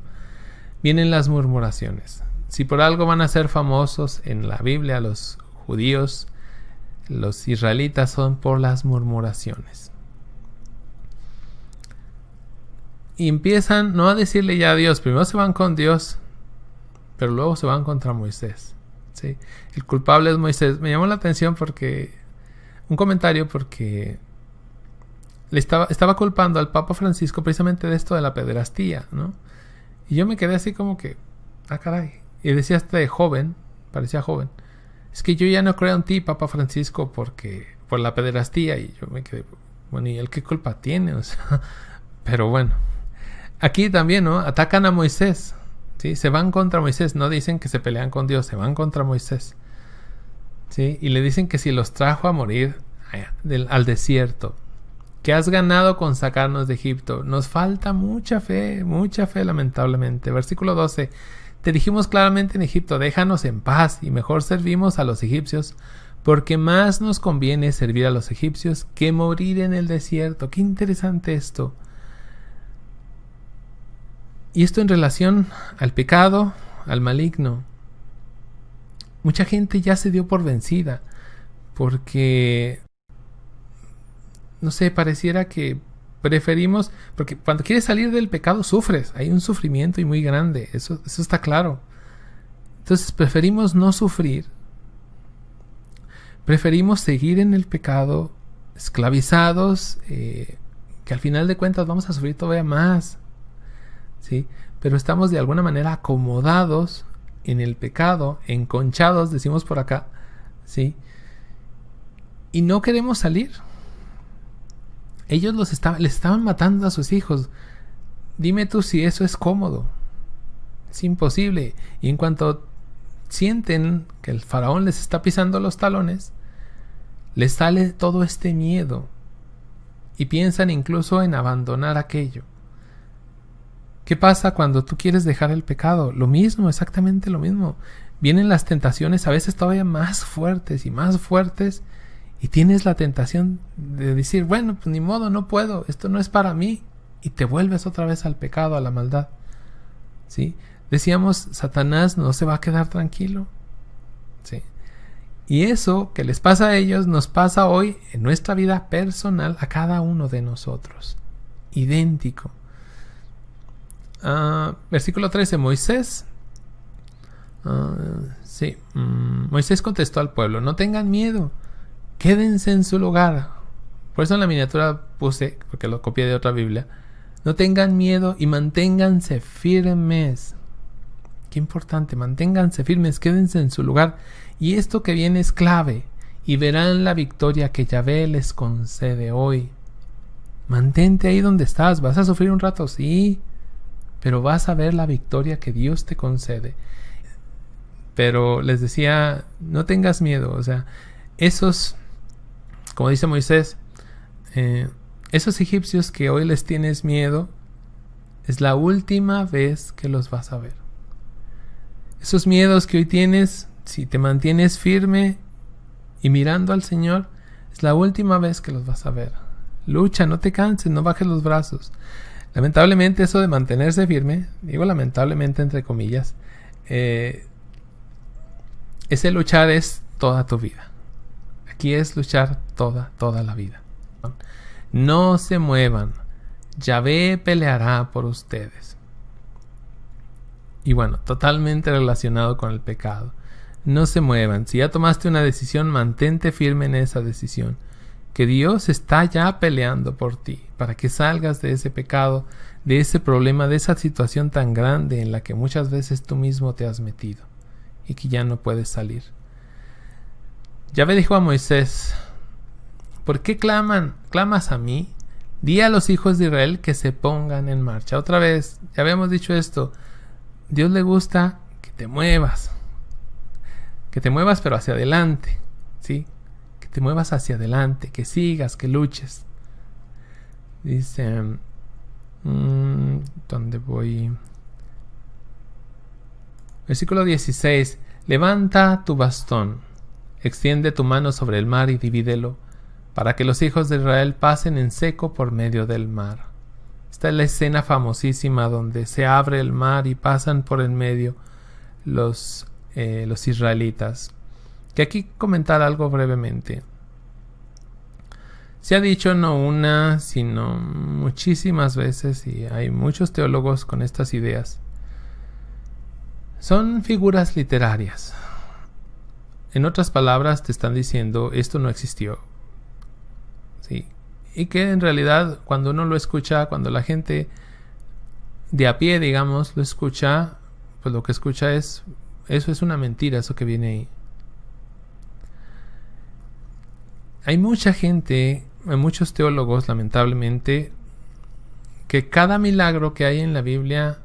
S1: Vienen las murmuraciones. Si por algo van a ser famosos en la Biblia los judíos, los israelitas, son por las murmuraciones. Y empiezan no a decirle ya a Dios, primero se van con Dios, pero luego se van contra Moisés, ¿sí? El culpable es Moisés. Me llamó la atención un comentario porque le estaba culpando al Papa Francisco precisamente de esto de la pederastía, ¿no? Y yo me quedé así como que, caray. Y decía parecía joven, es que yo ya no creo en ti, Papa Francisco, por la pederastía. Y yo me quedé, bueno, ¿y él qué culpa tiene? O sea, pero bueno, aquí también, ¿no? Atacan a Moisés, ¿sí? Se van contra Moisés, no dicen que se pelean con Dios, se van contra Moisés, ¿sí? Y le dicen que si los trajo a morir al desierto, ¿qué has ganado con sacarnos de Egipto? Nos falta mucha fe, lamentablemente. Versículo 12. Te dijimos claramente en Egipto, déjanos en paz y mejor servimos a los egipcios porque más nos conviene servir a los egipcios que morir en el desierto. Qué interesante esto. Y esto en relación al pecado, al maligno. Mucha gente ya se dio por vencida, porque, no sé, pareciera que preferimos, porque cuando quieres salir del pecado sufres, hay un sufrimiento y muy grande, eso está claro. Entonces preferimos no sufrir, preferimos seguir en el pecado, esclavizados, que al final de cuentas vamos a sufrir todavía más, ¿sí? Pero estamos de alguna manera acomodados en el pecado, enconchados, decimos por acá, ¿sí? Y no queremos salir. Ellos les estaban matando a sus hijos. Dime tú si eso es cómodo. Es imposible. Y en cuanto sienten que el faraón les está pisando los talones, les sale todo este miedo y piensan incluso en abandonar aquello. ¿Qué pasa cuando tú quieres dejar el pecado? Lo mismo, exactamente lo mismo. Vienen las tentaciones a veces todavía más fuertes, y tienes la tentación de decir, bueno, pues ni modo, no puedo, esto no es para mí, y te vuelves otra vez al pecado, a la maldad, ¿sí? Decíamos, Satanás no se va a quedar tranquilo, ¿sí? Y eso que les pasa a ellos nos pasa hoy en nuestra vida personal a cada uno de nosotros, idéntico. Versículo 13, Moisés Moisés contestó al pueblo, no tengan miedo, quédense en su lugar. Por eso en la miniatura puse, porque lo copié de otra Biblia, no tengan miedo y manténganse firmes. Qué importante, manténganse firmes, quédense en su lugar. Y esto que viene es clave, y verán la victoria que Yahvé les concede hoy. Mantente ahí donde estás, vas a sufrir un rato, sí, pero vas a ver la victoria que Dios te concede. Pero les decía, no tengas miedo, o sea, esos, como dice Moisés, esos egipcios que hoy les tienes miedo, es la última vez que los vas a ver. Esos miedos que hoy tienes, si te mantienes firme y mirando al Señor, es la última vez que los vas a ver. Lucha, no te canses, no bajes los brazos. Lamentablemente eso de mantenerse firme, digo lamentablemente entre comillas, ese luchar es toda tu vida. Aquí es luchar toda la vida. No se muevan. Yahvé peleará por ustedes. Y bueno, totalmente relacionado con el pecado. No se muevan. Si ya tomaste una decisión, mantente firme en esa decisión. Que Dios está ya peleando por ti, para que salgas de ese pecado, de ese problema, de esa situación tan grande en la que muchas veces tú mismo te has metido y que ya no puedes salir. Yahvé dijo a Moisés, ¿por qué clamas a mí? Di a los hijos de Israel que se pongan en marcha. Otra vez, ya habíamos dicho esto, Dios le gusta que te muevas pero hacia adelante, ¿sí? Te muevas hacia adelante, que sigas, que luches. Dice, ¿dónde voy? Versículo 16, levanta tu bastón, extiende tu mano sobre el mar y divídelo, para que los hijos de Israel pasen en seco por medio del mar. Esta es la escena famosísima donde se abre el mar y pasan por en medio los israelitas. Que aquí comentar algo brevemente. Se ha dicho no una, sino muchísimas veces, y hay muchos teólogos con estas ideas. Son figuras literarias. En otras palabras, te están diciendo, esto no existió. ¿Sí? Y que en realidad, cuando uno lo escucha, cuando la gente de a pie, digamos, lo escucha, pues lo que escucha es, eso es una mentira, eso que viene ahí. Hay mucha gente, hay muchos teólogos, lamentablemente, que cada milagro que hay en la Biblia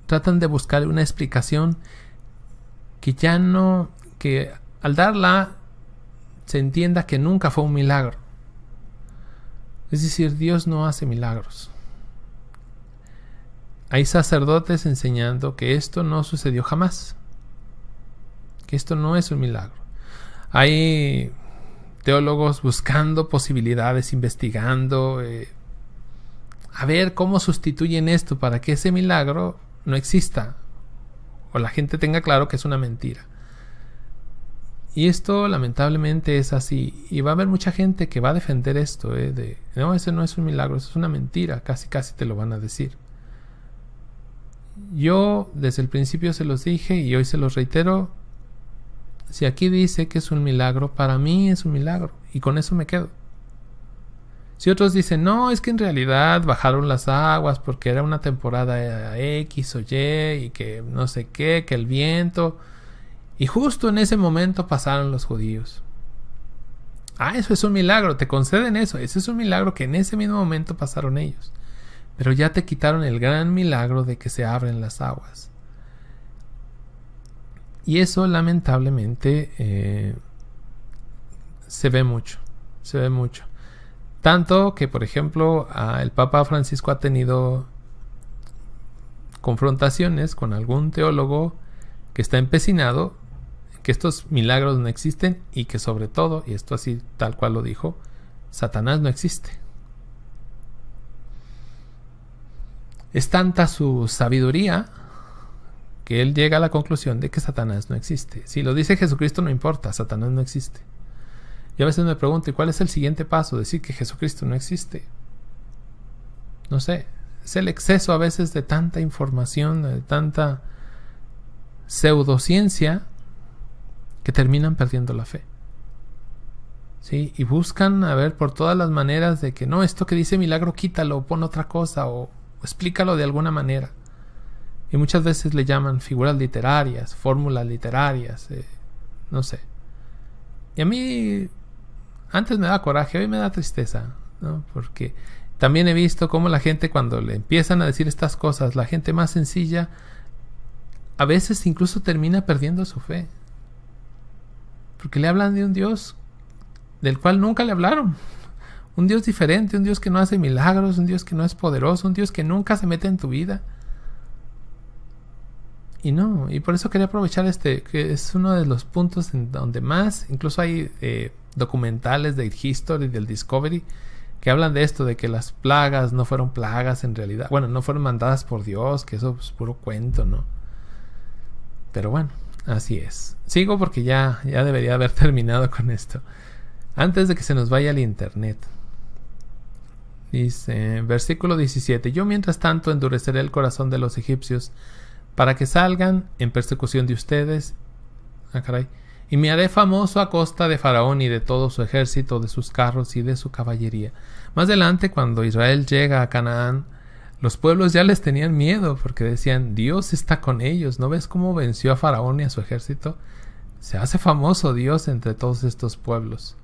S1: tratan de buscar una explicación que al darla se entienda que nunca fue un milagro. Es decir, Dios no hace milagros. Hay sacerdotes enseñando que esto no sucedió jamás, que esto no es un milagro. Hay teólogos buscando posibilidades, investigando, a ver cómo sustituyen esto para que ese milagro no exista o la gente tenga claro que es una mentira. Y esto lamentablemente es así, y va a haber mucha gente que va a defender esto, no, ese no es un milagro, eso es una mentira, casi te lo van a decir. Yo desde el principio se los dije y hoy se los reitero: si aquí dice que es un milagro, para mí es un milagro, y con eso me quedo. Si otros dicen, no, es que en realidad bajaron las aguas porque era una temporada X o Y y que no sé qué, que el viento, y justo en ese momento pasaron los judíos. Eso es un milagro, te conceden eso, ese es un milagro que en ese mismo momento pasaron ellos. Pero ya te quitaron el gran milagro de que se abren las aguas. Y eso lamentablemente se ve mucho. Tanto que, por ejemplo, el Papa Francisco ha tenido confrontaciones con algún teólogo que está empecinado en que estos milagros no existen y que, sobre todo, y esto así tal cual lo dijo, Satanás no existe. Es tanta su sabiduría que él llega a la conclusión de que Satanás no existe. Si lo dice Jesucristo, no importa, Satanás no existe. Y a veces me pregunto, ¿y cuál es el siguiente paso? Decir que Jesucristo no existe. No sé, es el exceso a veces de tanta información, de tanta pseudociencia, que terminan perdiendo la fe. ¿Sí? Y buscan a ver por todas las maneras de que no, esto que dice milagro, quítalo, pon otra cosa o explícalo de alguna manera. Y muchas veces le llaman figuras literarias, fórmulas literarias, no sé. Y a mí antes me da coraje, hoy me da tristeza, ¿no? Porque también he visto cómo la gente, cuando le empiezan a decir estas cosas, la gente más sencilla a veces incluso termina perdiendo su fe, porque le hablan de un Dios del cual nunca le hablaron, un Dios diferente, un Dios que no hace milagros, un Dios que no es poderoso, un Dios que nunca se mete en tu vida. Y por eso quería aprovechar que es uno de los puntos en donde más, incluso hay documentales de History, del Discovery, que hablan de esto, de que las plagas no fueron plagas en realidad. Bueno, no fueron mandadas por Dios, que eso es puro cuento, ¿no? Pero bueno, así es. Sigo porque ya debería haber terminado con esto. Antes de que se nos vaya el internet. Dice, versículo 17: Yo mientras tanto endureceré el corazón de los egipcios para que salgan en persecución de ustedes. Y me haré famoso a costa de Faraón y de todo su ejército, de sus carros y de su caballería. Más adelante, cuando Israel llega a Canaán, los pueblos ya les tenían miedo porque decían, Dios está con ellos. ¿No ves cómo venció a Faraón y a su ejército? Se hace famoso Dios entre todos estos pueblos.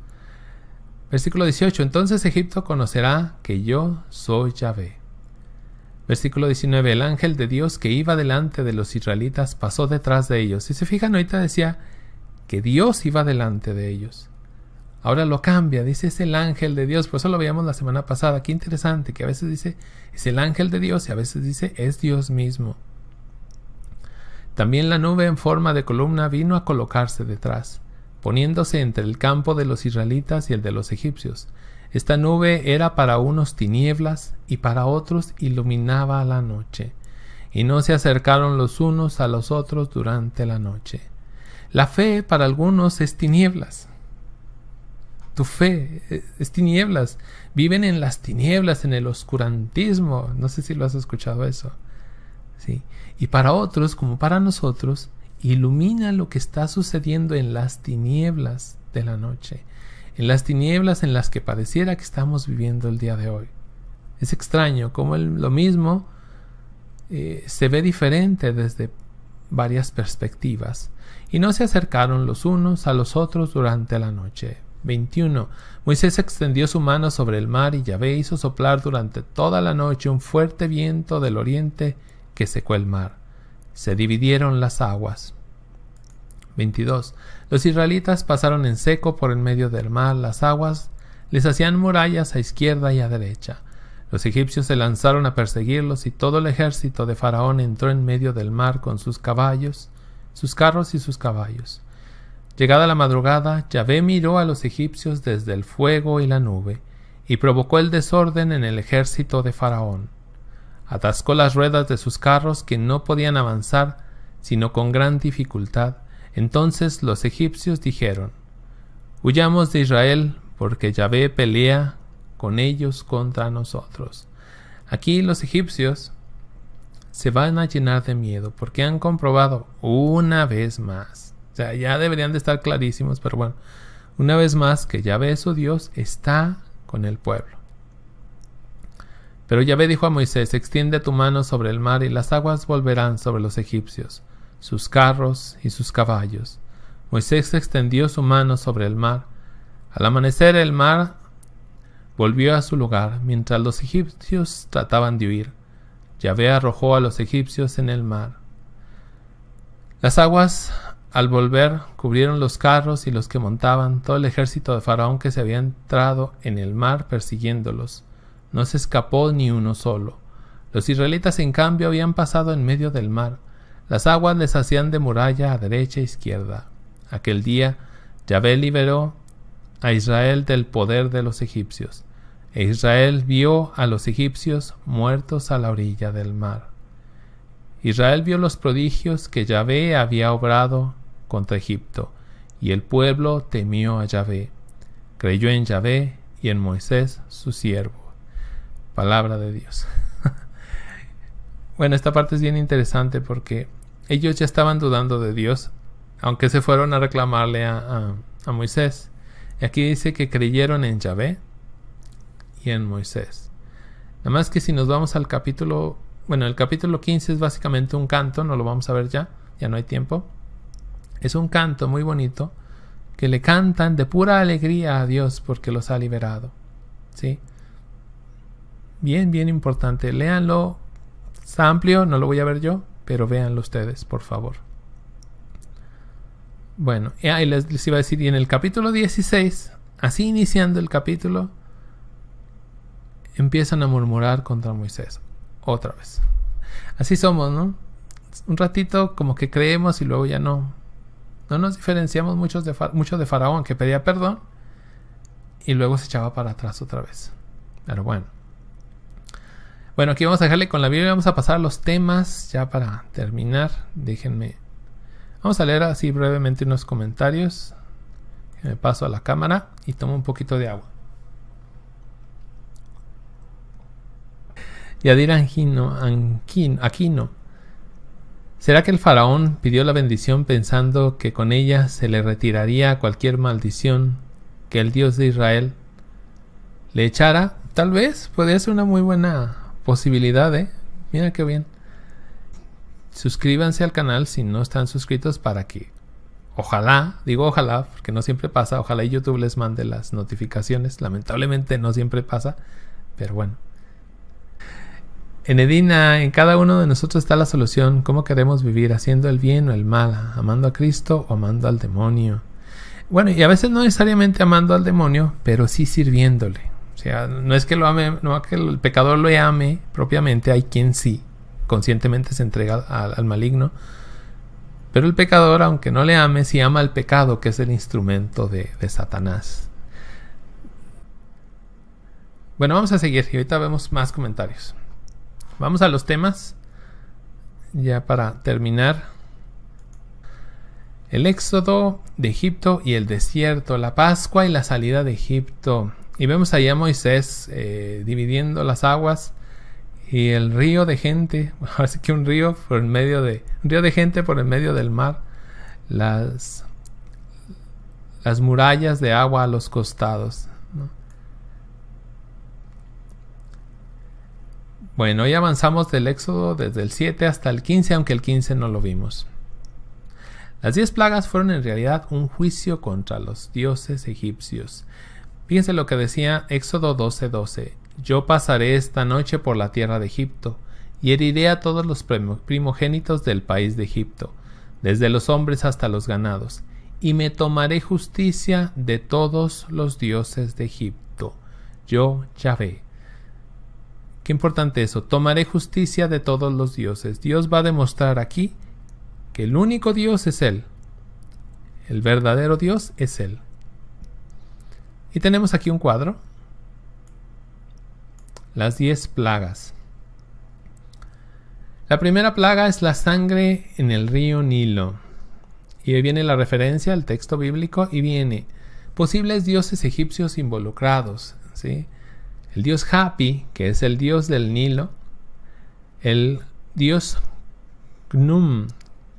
S1: Versículo 18: Entonces Egipto conocerá que yo soy Yahvé. Versículo 19: El ángel de Dios que iba delante de los israelitas pasó detrás de ellos. Si se fijan, ahorita decía que Dios iba delante de ellos. Ahora lo cambia, dice es el ángel de Dios. Por eso lo veíamos la semana pasada. Qué interesante que a veces dice es el ángel de Dios y a veces dice es Dios mismo. También la nube en forma de columna vino a colocarse detrás, poniéndose entre el campo de los israelitas y el de los egipcios. Esta nube era para unos tinieblas y para otros iluminaba la noche, y no se acercaron los unos a los otros durante la noche. La fe para algunos es tinieblas. Tu fe es tinieblas. Viven en las tinieblas, en el oscurantismo. No sé si lo has escuchado eso. Sí. Y para otros, como para nosotros, ilumina lo que está sucediendo en las tinieblas de la noche, en las tinieblas en las que pareciera que estamos viviendo el día de hoy. Es extraño cómo lo mismo se ve diferente desde varias perspectivas. Y no se acercaron los unos a los otros durante la noche. 21. Moisés extendió su mano sobre el mar y Yahvé hizo soplar durante toda la noche un fuerte viento del oriente que secó el mar. Se dividieron las aguas. 22. Los israelitas pasaron en seco por en medio del mar. Las aguas les hacían murallas a izquierda y a derecha. Los egipcios se lanzaron a perseguirlos y todo el ejército de Faraón entró en medio del mar con sus caballos, sus carros y sus caballos. Llegada la madrugada, Yahvé miró a los egipcios desde el fuego y la nube, y provocó el desorden en el ejército de Faraón. Atascó las ruedas de sus carros que no podían avanzar sino con gran dificultad. Entonces los egipcios dijeron: huyamos de Israel, porque Yahvé pelea con ellos contra nosotros. Aquí los egipcios se van a llenar de miedo porque han comprobado una vez más, o sea, ya deberían de estar clarísimos, pero bueno, una vez más que Yahvé su Dios está con el pueblo. Pero Yahvé dijo a Moisés: extiende tu mano sobre el mar y las aguas volverán sobre los egipcios, sus carros y sus caballos. Moisés extendió su mano sobre el mar. Al amanecer el mar volvió a su lugar, mientras los egipcios trataban de huir. Yahvé arrojó a los egipcios en el mar. Las aguas, al volver, cubrieron los carros y los que montaban, todo el ejército de Faraón que se había entrado en el mar persiguiéndolos. No se escapó ni uno solo. Los israelitas, en cambio, habían pasado en medio del mar. Las aguas les hacían de muralla a derecha e izquierda. Aquel día, Yahvé liberó a Israel del poder de los egipcios, e Israel vio a los egipcios muertos a la orilla del mar. Israel vio los prodigios que Yahvé había obrado contra Egipto, y el pueblo temió a Yahvé. Creyó en Yahvé y en Moisés, su siervo. Palabra de Dios. Bueno, esta parte es bien interesante porque ellos ya estaban dudando de Dios, aunque se fueron a reclamarle a Moisés. Y aquí dice que creyeron en Yahvé y en Moisés. Nada más que si nos vamos al capítulo, bueno, el capítulo 15 es básicamente un canto, no lo vamos a ver ya no hay tiempo. Es un canto muy bonito que le cantan de pura alegría a Dios porque los ha liberado. ¿Sí? Bien, bien importante. Léanlo. Está amplio, no lo voy a ver yo, pero véanlo ustedes, por favor. Bueno, y les iba a decir, y en el capítulo 16, así iniciando el capítulo, empiezan a murmurar contra Moisés. Otra vez. Así somos, ¿no? Un ratito como que creemos y luego ya no. No nos diferenciamos mucho de Faraón, que pedía perdón y luego se echaba para atrás otra vez. Pero bueno. Bueno, aquí vamos a dejarle con la Biblia. Vamos a pasar a los temas ya para terminar. Déjenme. Vamos a leer así brevemente unos comentarios. Me paso a la cámara y tomo un poquito de agua. Yadir Aquino. ¿Será que el faraón pidió la bendición pensando que con ella se le retiraría cualquier maldición que el Dios de Israel le echara? Tal vez, podría ser una muy buena posibilidad, ¿eh? Mira qué bien. Suscríbanse al canal si no están suscritos para que, ojalá, digo ojalá, porque no siempre pasa, ojalá YouTube les mande las notificaciones. Lamentablemente no siempre pasa, pero bueno. En Edina, en cada uno de nosotros está la solución. ¿Cómo queremos vivir? ¿Haciendo el bien o el mal? ¿Amando a Cristo o amando al demonio? Bueno, y a veces no necesariamente amando al demonio, pero sí sirviéndole. O sea, no es que lo ame, no es que el pecador lo ame propiamente. Hay quien sí, conscientemente se entrega al maligno. Pero el pecador, aunque no le ame, sí ama al pecado, que es el instrumento de Satanás. Bueno, vamos a seguir y ahorita vemos más comentarios. Vamos a los temas, ya para terminar. El éxodo de Egipto y el desierto, la Pascua y la salida de Egipto. Y vemos ahí a Moisés dividiendo las aguas y el río de gente, así que un río de gente por en medio del mar. Las murallas de agua a los costados, ¿no? Bueno, hoy avanzamos del Éxodo desde el 7 hasta el 15, aunque el 15 no lo vimos. Las 10 plagas fueron en realidad un juicio contra los dioses egipcios. Fíjense lo que decía Éxodo 12:12. Yo pasaré esta noche por la tierra de Egipto, y heriré a todos los primogénitos del país de Egipto, desde los hombres hasta los ganados, y me tomaré justicia de todos los dioses de Egipto. Yo, Yahvé. Qué importante eso. Tomaré justicia de todos los dioses. Dios va a demostrar aquí que el único Dios es Él. El verdadero Dios es Él. Y tenemos aquí un cuadro. Las 10 plagas. La primera plaga es la sangre en el río Nilo. Y ahí viene la referencia al texto bíblico y viene posibles dioses egipcios involucrados, ¿sí? El dios Hapi, que es el dios del Nilo. El dios Gnum,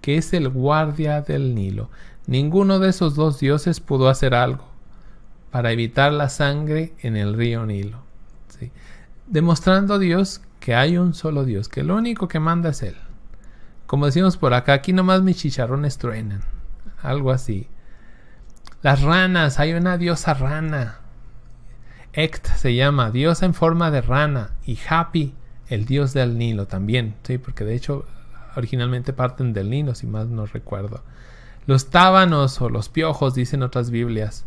S1: que es el guardia del Nilo. Ninguno de esos dos dioses pudo hacer algo para evitar la sangre en el río Nilo, ¿sí? Demostrando Dios que hay un solo Dios, que lo único que manda es Él. Como decimos por acá, aquí nomás mis chicharrones truenan, algo así. Las ranas, hay una diosa rana, Ect se llama, diosa en forma de rana, y Hapi, el dios del Nilo también, ¿sí? Porque de hecho originalmente parten del Nilo, si más no recuerdo. Los tábanos o los piojos, dicen otras Biblias.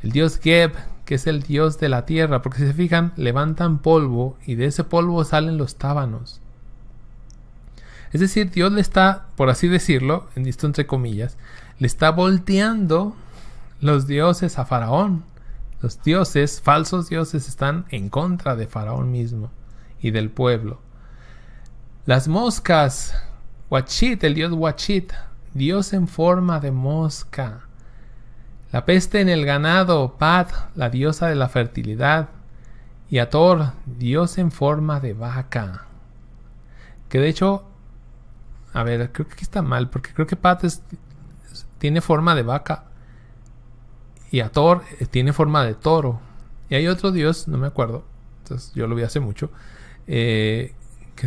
S1: El dios Geb, que es el dios de la tierra, porque si se fijan, levantan polvo y de ese polvo salen los tábanos. Es decir, Dios le está, por así decirlo, en esto entre comillas, le está volteando los dioses a Faraón. Los dioses, falsos dioses, están en contra de Faraón mismo y del pueblo. Las moscas, Huachit, el dios Huachit, dios en forma de mosca. La peste en el ganado, Pat, la diosa de la fertilidad. Y Ator, dios en forma de vaca. Que de hecho, a ver, creo que aquí está mal, porque creo que Pat tiene forma de vaca. Y Ator tiene forma de toro. Y hay otro dios, no me acuerdo, entonces yo lo vi hace mucho, que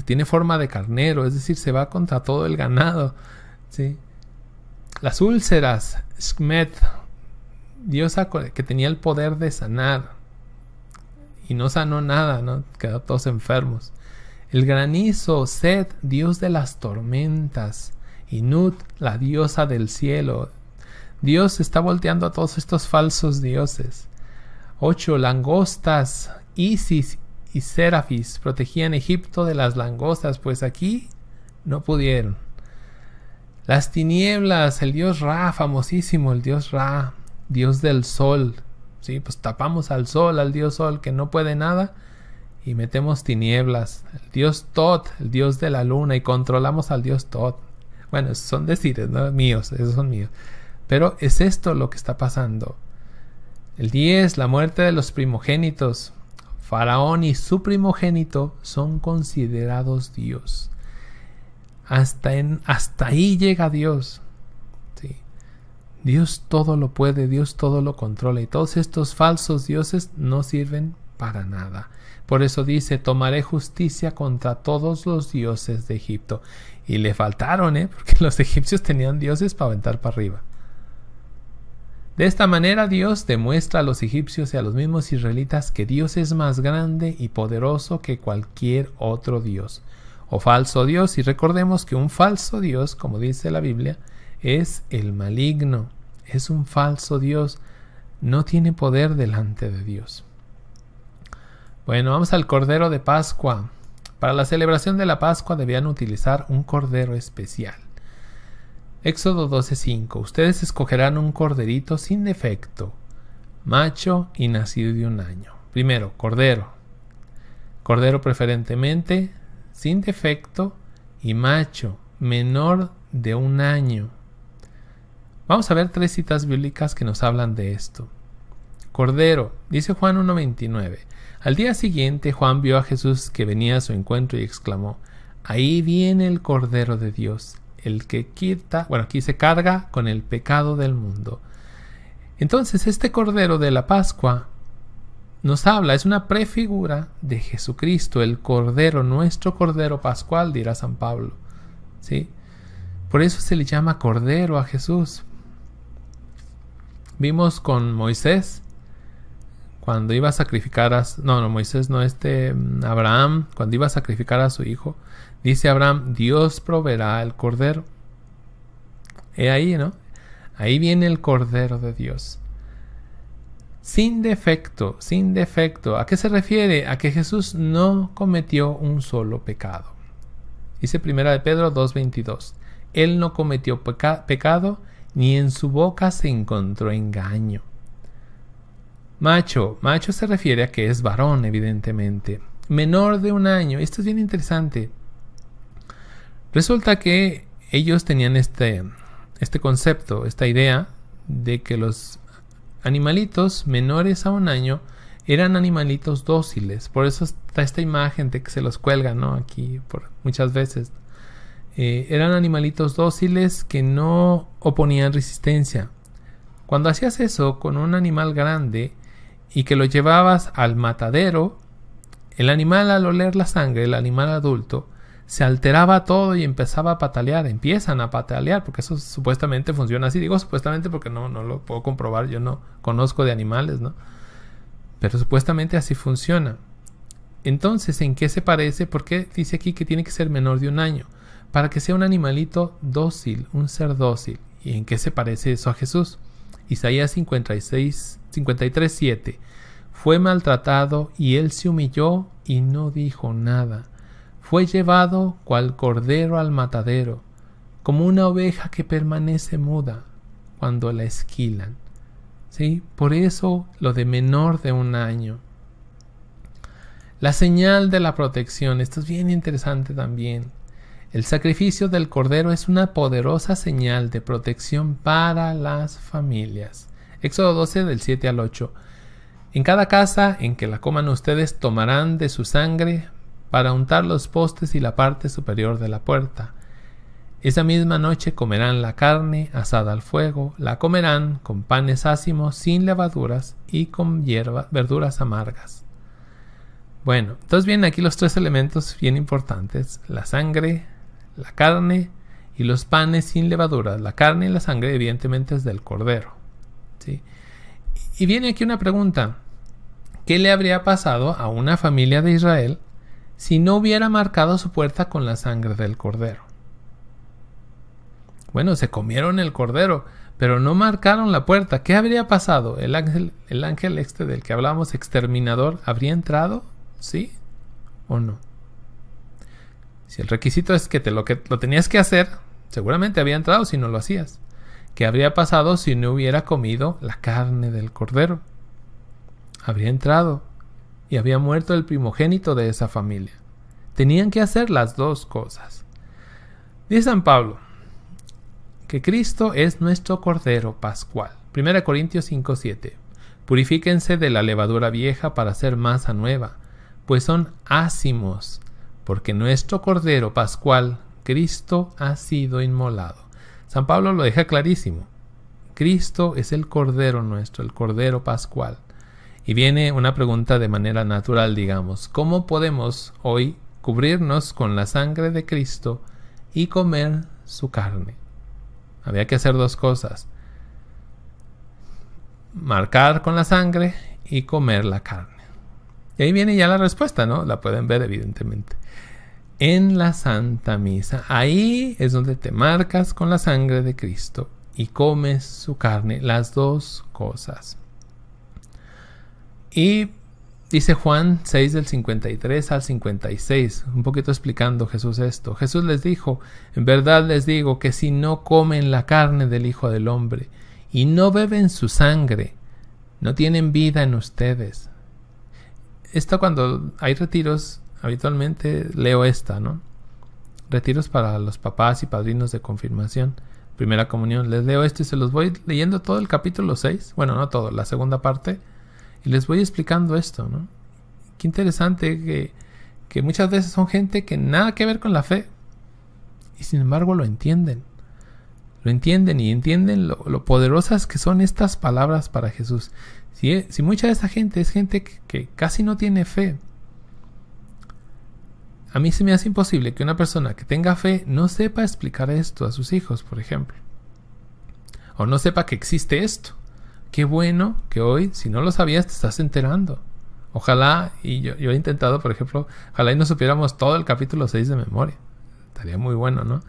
S1: tiene forma de carnero, es decir, se va contra todo el ganado, ¿sí? Las úlceras, Shmet, diosa que tenía el poder de sanar y no sanó nada, ¿no? Quedaron todos enfermos. El granizo, Set, dios de las tormentas, y Nut, la diosa del cielo. Dios está volteando a todos estos falsos dioses. 8. Langostas, Isis y Serafis protegían Egipto de las langostas, pues aquí no pudieron. Las tinieblas, el dios Ra, famosísimo, el dios Ra, dios del sol. Sí, pues tapamos al sol, al dios sol que no puede nada y metemos tinieblas. El dios Tot, el dios de la luna, y controlamos al dios Tot. Bueno, son decires, ¿no? Míos, esos son míos. Pero es esto lo que está pasando. El 10, la muerte de los primogénitos. Faraón y su primogénito son considerados Dios. Hasta ahí llega Dios. Sí. Dios todo lo puede, Dios todo lo controla. Y todos estos falsos dioses no sirven para nada. Por eso dice, tomaré justicia contra todos los dioses de Egipto. Y le faltaron, porque los egipcios tenían dioses para aventar para arriba. De esta manera Dios demuestra a los egipcios y a los mismos israelitas que Dios es más grande y poderoso que cualquier otro Dios o falso Dios. Y recordemos que un falso Dios, como dice la Biblia, es el maligno, es un falso Dios, no tiene poder delante de Dios. Bueno, vamos al Cordero de Pascua. Para la celebración de la Pascua debían utilizar un cordero especial. Éxodo 12:5. Ustedes escogerán un corderito sin defecto, macho y nacido de 1 año. Primero, cordero. Cordero preferentemente sin defecto y macho, menor de 1 año. Vamos a ver 3 citas bíblicas que nos hablan de esto. Cordero, dice Juan 1:29. Al día siguiente Juan vio a Jesús que venía a su encuentro y exclamó: ahí viene el Cordero de Dios, el que quita, aquí se carga con el pecado del mundo. Entonces este Cordero de la Pascua nos habla, es una prefigura de Jesucristo, el Cordero, nuestro Cordero Pascual, dirá San Pablo, ¿sí? Por eso se le llama Cordero a Jesús. Vimos con Moisés, cuando iba a sacrificar Abraham, cuando iba a sacrificar a su hijo, dice Abraham, Dios proveerá el cordero. He ahí, ¿no? Ahí viene el Cordero de Dios. Sin defecto, sin defecto. ¿A qué se refiere? A que Jesús no cometió un solo pecado. Dice 1 de Pedro 2:22. Él no cometió pecado ni en su boca se encontró engaño. Macho se refiere a que es varón, evidentemente. Menor de 1 año, esto es bien interesante. Resulta que ellos tenían este concepto, esta idea de que los animalitos menores a 1 año eran animalitos dóciles. Por eso está esta imagen de que se los cuelgan, ¿no? Aquí muchas veces. Eran animalitos dóciles que no oponían resistencia. Cuando hacías eso con un animal grande y que lo llevabas al matadero, el animal, al oler la sangre, el animal adulto, se alteraba todo y empezaba a patalear. Empiezan a patalear, porque eso supuestamente funciona así. Digo supuestamente porque no lo puedo comprobar, yo no conozco de animales, ¿no? Pero supuestamente así funciona. Entonces, ¿en qué se parece? ¿Por qué dice aquí que tiene que ser menor de 1 año? Para que sea un animalito dócil, un ser dócil. ¿Y en qué se parece eso a Jesús? Isaías 53:7. Fue maltratado y él se humilló y no dijo nada. Fue llevado cual cordero al matadero, como una oveja que permanece muda cuando la esquilan. ¿Sí? Por eso lo de menor de 1 año. La señal de la protección. Esto es bien interesante también. El sacrificio del cordero es una poderosa señal de protección para las familias. Éxodo 12 del 7 al 8. En cada casa en que la coman ustedes tomarán de su sangre para untar los postes y la parte superior de la puerta. Esa misma noche comerán la carne asada al fuego, la comerán con panes ácimos sin levaduras y con verduras amargas. Bueno, entonces vienen aquí los 3 elementos bien importantes: la sangre, la carne y los panes sin levaduras. La carne y la sangre evidentemente es del cordero, ¿sí? Y viene aquí una pregunta: ¿qué le habría pasado a una familia de Israel si no hubiera marcado su puerta con la sangre del cordero? Bueno, se comieron el cordero, pero no marcaron la puerta. ¿Qué habría pasado? ¿El ángel del que hablamos, exterminador, habría entrado? ¿Sí o no? Si el requisito es que lo tenías que hacer, seguramente había entrado si no lo hacías. ¿Qué habría pasado si no hubiera comido la carne del cordero? Habría entrado y había muerto el primogénito de esa familia. Tenían que hacer las 2 cosas. Dice San Pablo que Cristo es nuestro Cordero Pascual. 1 Corintios 5:7. Purifíquense de la levadura vieja para hacer masa nueva, pues son ácimos, porque nuestro Cordero Pascual, Cristo, ha sido inmolado. San Pablo lo deja clarísimo. Cristo es el Cordero nuestro, el Cordero Pascual. Y viene una pregunta de manera natural, digamos: ¿cómo podemos hoy cubrirnos con la sangre de Cristo y comer su carne? Había que hacer 2 cosas: marcar con la sangre y comer la carne. Y ahí viene ya la respuesta, ¿no? La pueden ver evidentemente. En la Santa Misa, ahí es donde te marcas con la sangre de Cristo y comes su carne, las 2 cosas. Y dice Juan 6 del 53 al 56, un poquito explicando Jesús esto. Jesús les dijo: en verdad les digo que si no comen la carne del Hijo del Hombre y no beben su sangre, no tienen vida en ustedes. Esto, cuando hay retiros, habitualmente leo esta, ¿no? Retiros para los papás y padrinos de confirmación, primera comunión. Les leo esto y se los voy leyendo todo el capítulo 6. Bueno, no todo, la segunda parte. Y les voy explicando esto, ¿no? Qué interesante que muchas veces son gente que nada que ver con la fe. Y sin embargo lo entienden. Lo entienden y entienden lo poderosas que son estas palabras para Jesús. Si mucha de esta gente es gente que casi no tiene fe. A mí se me hace imposible que una persona que tenga fe no sepa explicar esto a sus hijos, por ejemplo. O no sepa que existe esto. Qué bueno que hoy, si no lo sabías, te estás enterando. Ojalá, y yo he intentado, por ejemplo, ojalá y no supiéramos todo el capítulo 6 de memoria. Estaría muy bueno, ¿no?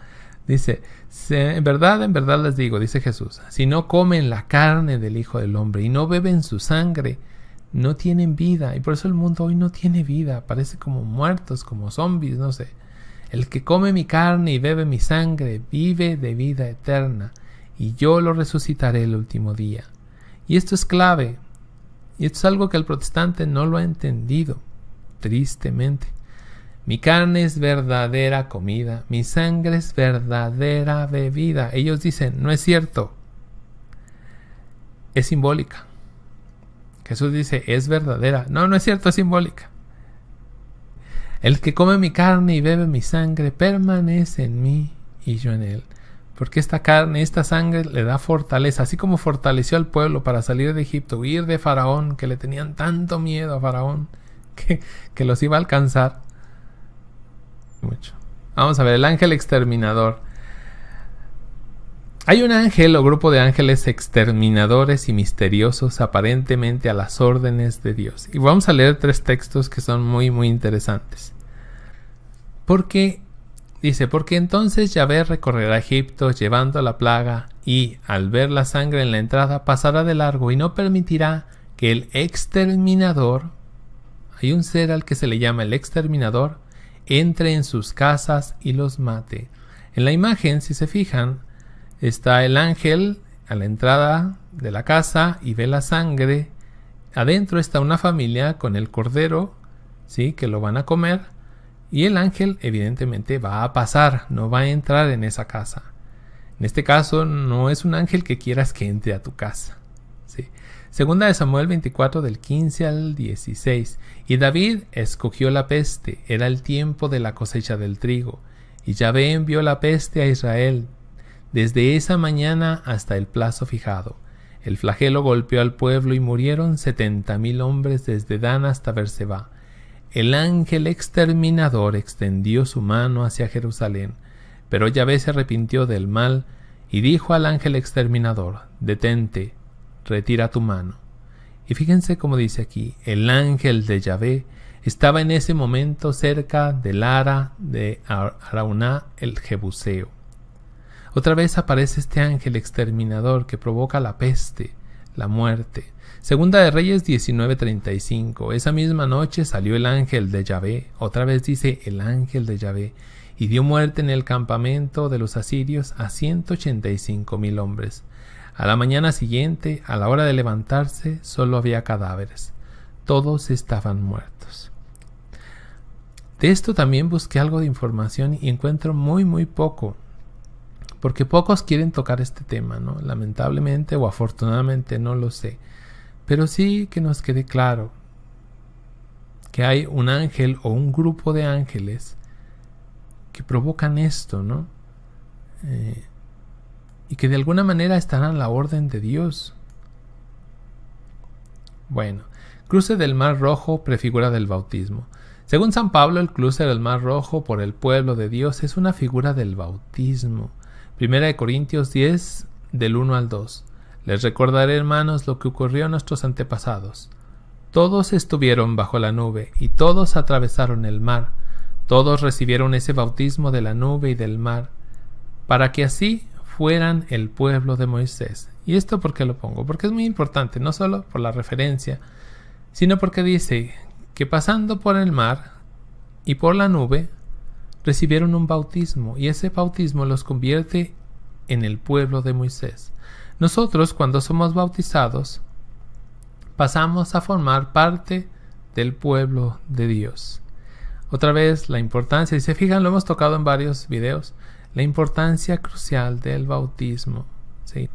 S1: Dice: en verdad les digo, dice Jesús, si no comen la carne del Hijo del Hombre y no beben su sangre, no tienen vida. Y por eso el mundo hoy no tiene vida. Parece como muertos, como zombies, no sé. El que come mi carne y bebe mi sangre vive de vida eterna, y yo lo resucitaré el último día. Y esto es clave, y esto es algo que el protestante no lo ha entendido, tristemente. Mi carne es verdadera comida, mi sangre es verdadera bebida. Ellos dicen, no es cierto, es simbólica. Jesús dice, es verdadera. No, no es cierto, es simbólica. El que come mi carne y bebe mi sangre permanece en mí y yo en él. Porque esta carne, esta sangre le da fortaleza, así como fortaleció al pueblo para salir de Egipto, huir de Faraón, que le tenían tanto miedo a Faraón, que los iba a alcanzar. Mucho. Vamos a ver, el ángel exterminador. Hay un ángel o grupo de ángeles exterminadores y misteriosos aparentemente a las órdenes de Dios. Y vamos a leer 3 textos que son muy muy interesantes. Porque entonces Yahvé recorrerá Egipto llevando la plaga y al ver la sangre en la entrada pasará de largo y no permitirá que el exterminador, hay un ser al que se le llama el exterminador, entre en sus casas y los mate. En la imagen, si se fijan, está el ángel a la entrada de la casa y ve la sangre. Adentro está una familia con el cordero, ¿sí?, que lo van a comer. Y el ángel evidentemente va a pasar, no va a entrar en esa casa. En este caso no es un ángel que quieras que entre a tu casa, ¿sí? Segunda de Samuel 24 del 15 al 16. Y David escogió la peste, era el tiempo de la cosecha del trigo. Y Yahvé envió la peste a Israel desde esa mañana hasta el plazo fijado. El flagelo golpeó al pueblo y murieron 70,000 hombres desde Dan hasta Berseba. El ángel exterminador extendió su mano hacia Jerusalén, pero Yahvé se arrepintió del mal y dijo al ángel exterminador, detente, retira tu mano. Y fíjense cómo dice aquí, el ángel de Yahvé estaba en ese momento cerca del ara de Arauná el Jebuseo. Otra vez aparece este ángel exterminador que provoca la peste, la muerte. Segunda de Reyes 19:35. Esa misma noche salió el ángel de Yahvé, otra vez dice el ángel de Yahvé, y dio muerte en el campamento de los asirios a 185,000 hombres. A la mañana siguiente, a la hora de levantarse, solo había cadáveres. Todos estaban muertos. De esto también busqué algo de información y encuentro muy poco, porque pocos quieren tocar este tema, ¿no? Lamentablemente o afortunadamente, no lo sé. Pero sí que nos quede claro que hay un ángel o un grupo de ángeles que provocan esto, ¿no? Y que de alguna manera están a la orden de Dios. Bueno, cruce del Mar Rojo prefigura del bautismo. Según San Pablo, el cruce del Mar Rojo por el pueblo de Dios es una figura del bautismo. 1 Corintios 10, del 1 al 2. Les recordaré, hermanos, lo que ocurrió a nuestros antepasados. Todos estuvieron bajo la nube y todos atravesaron el mar. Todos recibieron ese bautismo de la nube y del mar, para que así fueran el pueblo de Moisés. ¿Y esto por qué lo pongo? Porque es muy importante, no solo por la referencia, sino porque dice que pasando por el mar y por la nube, recibieron un bautismo, y ese bautismo los convierte en el pueblo de Moisés. Nosotros, cuando somos bautizados, pasamos a formar parte del pueblo de Dios. Otra vez, la importancia, y se fijan, lo hemos tocado en varios videos, la importancia crucial del bautismo, ¿sí?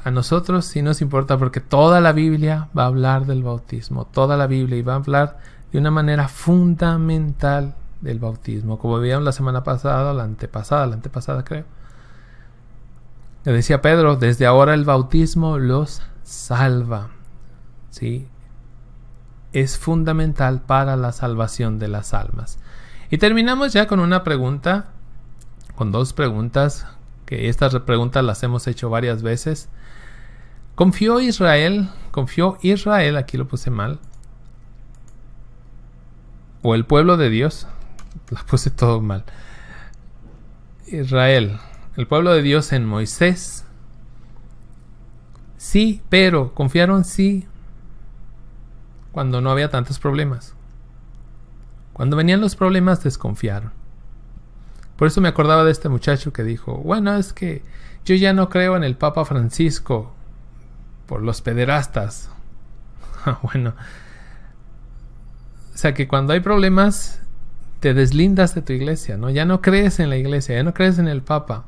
S1: A nosotros sí nos importa porque toda la Biblia va a hablar del bautismo, toda la Biblia, y va a hablar de una manera fundamental del bautismo, como veíamos la semana pasada, la antepasada creo. Le decía Pedro, desde ahora el bautismo los salva, ¿sí? Es fundamental para la salvación de las almas. Y terminamos ya con una pregunta, con 2 preguntas, que estas preguntas las hemos hecho varias veces. ¿Confió Israel, aquí lo puse mal, o el pueblo de Dios? La puse todo mal. Israel, el pueblo de Dios en Moisés. Sí, pero confiaron sí cuando no había tantos problemas. Cuando venían los problemas desconfiaron. Por eso me acordaba de este muchacho que dijo, bueno, es que yo ya no creo en el Papa Francisco por los pederastas. Bueno, o sea que cuando hay problemas te deslindas de tu iglesia, ¿no? Ya no crees en la iglesia, ya no crees en el Papa.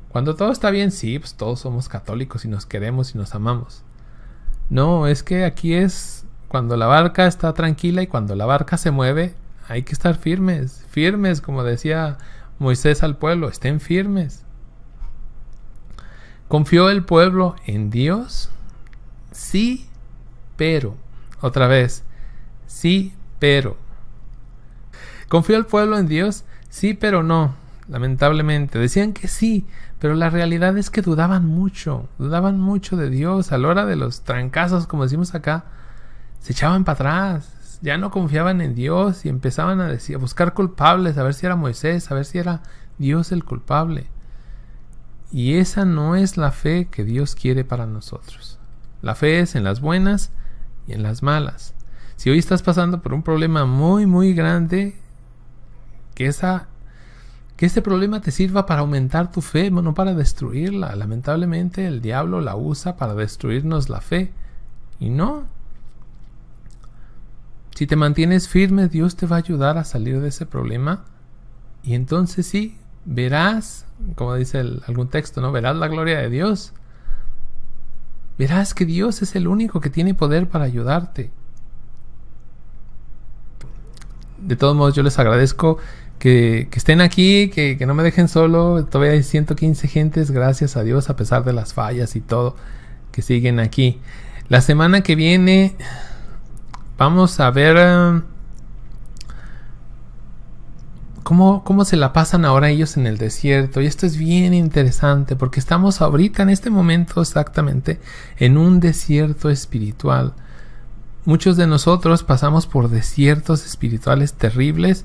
S1: Cuando todo está bien, sí, pues todos somos católicos y nos queremos y nos amamos. No, es que aquí es cuando la barca está tranquila y cuando la barca se mueve, hay que estar firmes, firmes, como decía Moisés al pueblo, estén firmes. ¿Confió el pueblo en Dios? Sí, pero, otra vez, sí, pero. ¿Confió el pueblo en Dios? Sí, pero no, lamentablemente. Decían que sí, pero la realidad es que dudaban mucho de Dios. A la hora de los trancazos, como decimos acá, se echaban para atrás, ya no confiaban en Dios y empezaban a buscar culpables, a ver si era Moisés, a ver si era Dios el culpable. Y esa no es la fe que Dios quiere para nosotros. La fe es en las buenas y en las malas. Si hoy estás pasando por un problema muy, muy grande, que este problema te sirva para aumentar tu fe, no para destruirla. Lamentablemente el diablo la usa para destruirnos la fe. Y no. Si te mantienes firme, Dios te va a ayudar a salir de ese problema. Y entonces sí, verás, como dice algún texto, ¿no? Verás la gloria de Dios. Verás que Dios es el único que tiene poder para ayudarte. De todos modos, yo les agradezco que estén aquí, que no me dejen solo. Todavía hay 115 gentes, gracias a Dios, a pesar de las fallas y todo, que siguen aquí. La semana que viene vamos a ver cómo se la pasan ahora ellos en el desierto. Y esto es bien interesante porque estamos ahorita en este momento exactamente en un desierto espiritual. Muchos de nosotros pasamos por desiertos espirituales terribles.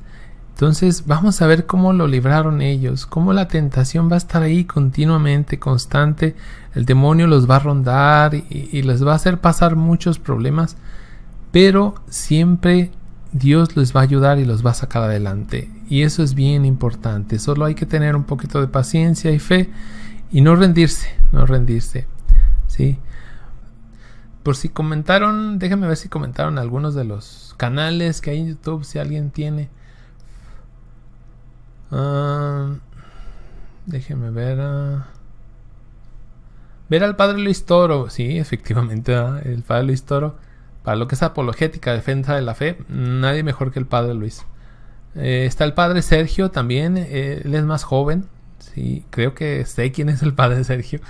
S1: Entonces vamos a ver cómo lo libraron ellos, cómo la tentación va a estar ahí continuamente, constante. El demonio los va a rondar y les va a hacer pasar muchos problemas, pero siempre Dios les va a ayudar y los va a sacar adelante. Y eso es bien importante. Solo hay que tener un poquito de paciencia y fe y no rendirse, ¿sí? Por si comentaron, déjenme ver si comentaron algunos de los canales que hay en YouTube, si alguien tiene. Déjenme ver. Ver al padre Luis Toro. Sí, efectivamente, el padre Luis Toro. Para lo que es apologética, defensa de la fe, nadie mejor que el padre Luis. Está el padre Sergio también. Él es más joven. Sí, creo que sé quién es el padre Sergio.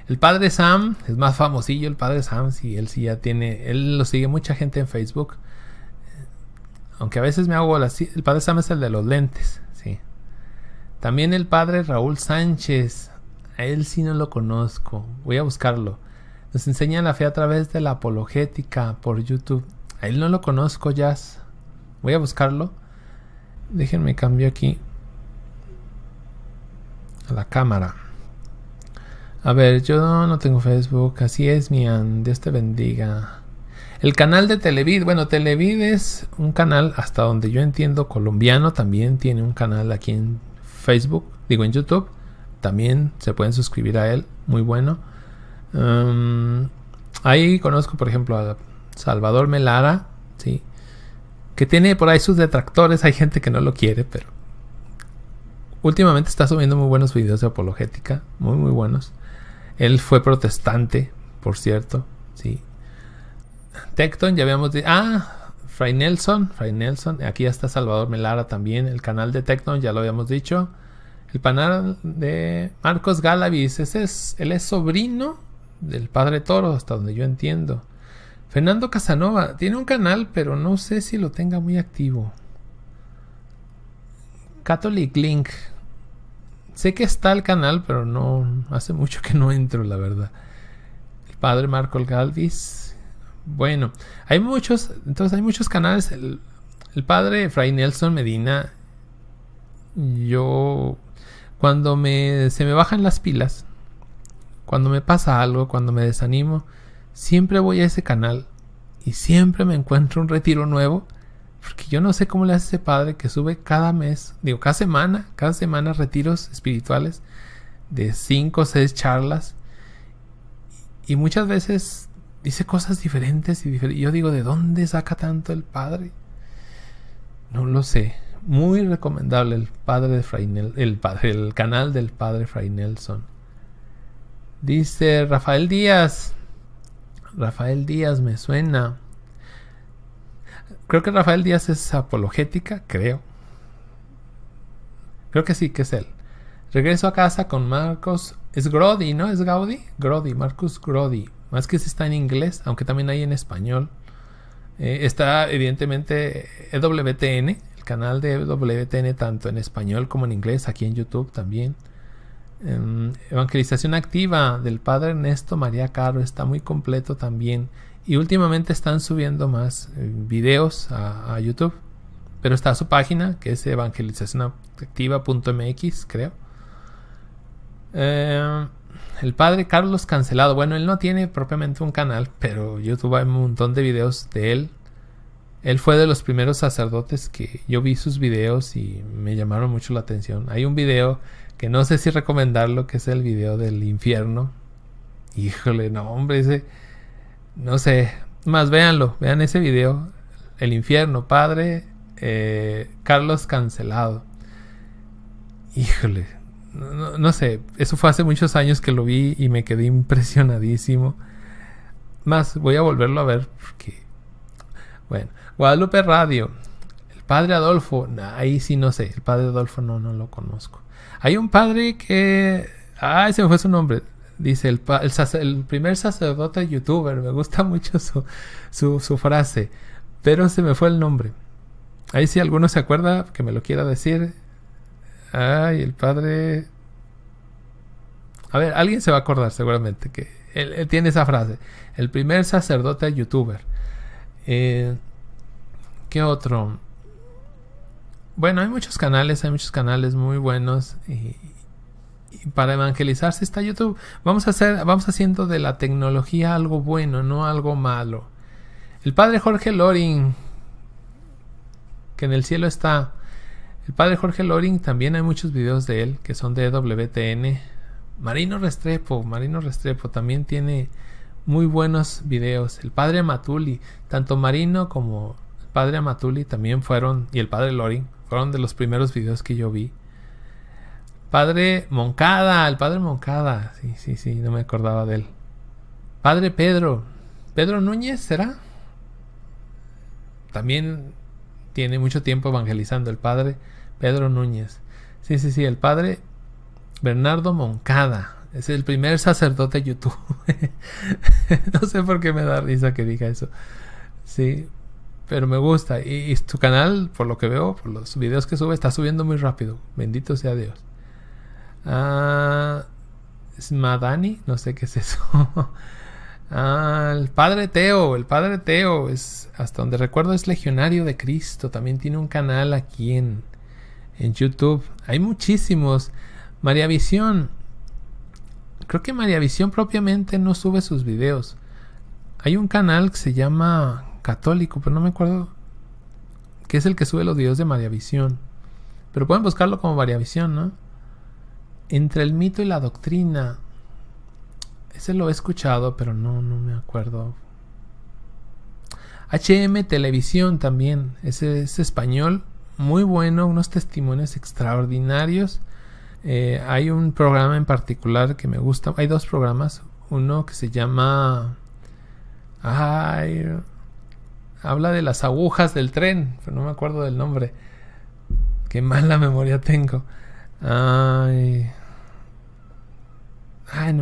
S1: El padre Sam es más famosillo. El padre Sam, sí, él sí ya tiene. Él lo sigue mucha gente en Facebook. Aunque a veces me hago así. El padre Sam es el de los lentes. Sí. También el padre Raúl Sánchez. A él sí no lo conozco. Voy a buscarlo. Nos enseña la fe a través de la apologética por YouTube. A él no lo conozco, Jazz. Voy a buscarlo. Déjenme cambio aquí a la cámara. A ver, yo no tengo Facebook. Así es, Mian. Dios te bendiga. El canal de Televid. Bueno, Televid es un canal, hasta donde yo entiendo, colombiano. También tiene un canal aquí en Facebook. Digo, en YouTube. También se pueden suscribir a él. Muy bueno. Ahí conozco, por ejemplo, a Salvador Melara, ¿sí? Que tiene por ahí sus detractores. Hay gente que no lo quiere, pero últimamente está subiendo muy buenos videos de apologética, muy muy buenos. Él fue protestante, por cierto, sí. Tecton, ya habíamos dicho. Fray Nelson. Aquí ya está Salvador Melara también. El canal de Tecton, ya lo habíamos dicho. El canal de Marcos Galavis, él es sobrino del padre Toro, hasta donde yo entiendo. Fernando Casanova tiene un canal, pero no sé si lo tenga muy activo. Catholic Link, sé que está el canal, pero no hace mucho que no entro, la verdad. El padre Marcos Galvis. Bueno, hay muchos canales. El padre Fray Nelson Medina, cuando se me bajan las pilas, cuando me pasa algo, cuando me desanimo, siempre voy a ese canal y siempre me encuentro un retiro nuevo Porque yo no sé cómo le hace ese padre que sube cada semana retiros espirituales de 5 o 6 charlas. Y muchas veces dice cosas diferentes y yo digo, ¿de dónde saca tanto el padre? No lo sé. Muy recomendable el padre de Fray el canal del padre Fray Nelson. Dice Rafael Díaz. Rafael Díaz me suena. Creo que Rafael Díaz es apologética, creo. Creo que sí, que es él. Regreso a casa con Marcos. Es Grody, ¿no? ¿Es Gaudi? Grody, Marcus Grody. Más que si está en inglés, aunque también hay en español. Está evidentemente EWTN, el canal de EWTN, tanto en español como en inglés, aquí en YouTube también. Evangelización activa del padre Ernesto María Caro está muy completo también. Y últimamente están subiendo más videos a YouTube. Pero está su página, que es evangelizacionactiva.mx, creo. El padre Carlos Cancelado. Bueno, él no tiene propiamente un canal, pero YouTube hay un montón de videos de él. Él fue de los primeros sacerdotes que yo vi sus videos y me llamaron mucho la atención. Hay un video que no sé si recomendarlo, que es el video del infierno. Híjole, no, hombre, ese... No sé, más véanlo, vean ese video. El infierno, padre Carlos Cancelado. Híjole, no sé, eso fue hace muchos años que lo vi y me quedé impresionadísimo. Más, voy a volverlo a ver porque... Bueno, Guadalupe Radio. El padre Adolfo, ahí sí no sé, el padre Adolfo no lo conozco. Hay un padre que... se me fue su nombre. Dice el primer sacerdote youtuber. Me gusta mucho su frase, pero se me fue el nombre. Ahí si alguno se acuerda, que me lo quiera decir. El padre... A ver, alguien se va a acordar seguramente que él tiene esa frase. El primer sacerdote youtuber. ¿Qué otro? Bueno, hay muchos canales muy buenos y para evangelizarse está YouTube. Vamos haciendo de la tecnología algo bueno, no algo malo. El padre Jorge Loring, que en el cielo está. El padre Jorge Loring, también hay muchos videos de él que son de EWTN. Marino Restrepo también tiene muy buenos videos. El padre Amatuli, tanto Marino como el padre Amatuli también fueron, y el padre Loring fueron de los primeros videos que yo vi. El padre Moncada, sí, no me acordaba de él. Padre Pedro Núñez, ¿será? También tiene mucho tiempo evangelizando, el padre Pedro Núñez. Sí, el padre Bernardo Moncada. Es el primer sacerdote de YouTube. No sé por qué me da risa que diga eso. Sí, pero me gusta. Y tu canal, por lo que veo, por los videos que sube, está subiendo muy rápido. Bendito sea Dios. Smadani, no sé qué es eso. El padre Teo es, hasta donde recuerdo, es legionario de Cristo. También tiene un canal aquí en YouTube. Hay muchísimos. María Visión. Creo que María Visión propiamente no sube sus videos. Hay un canal que se llama Católico, pero no me acuerdo, que es el que sube los videos de María Visión. Pero pueden buscarlo como María Visión, ¿no? Entre el mito y la doctrina. Ese lo he escuchado, pero no me acuerdo. HM Televisión también. Ese es español. Muy bueno. Unos testimonios extraordinarios. Hay un programa en particular que me gusta. Hay dos programas. Uno que se llama... habla de las agujas del tren. Pero no me acuerdo del nombre. Qué mala memoria tengo. No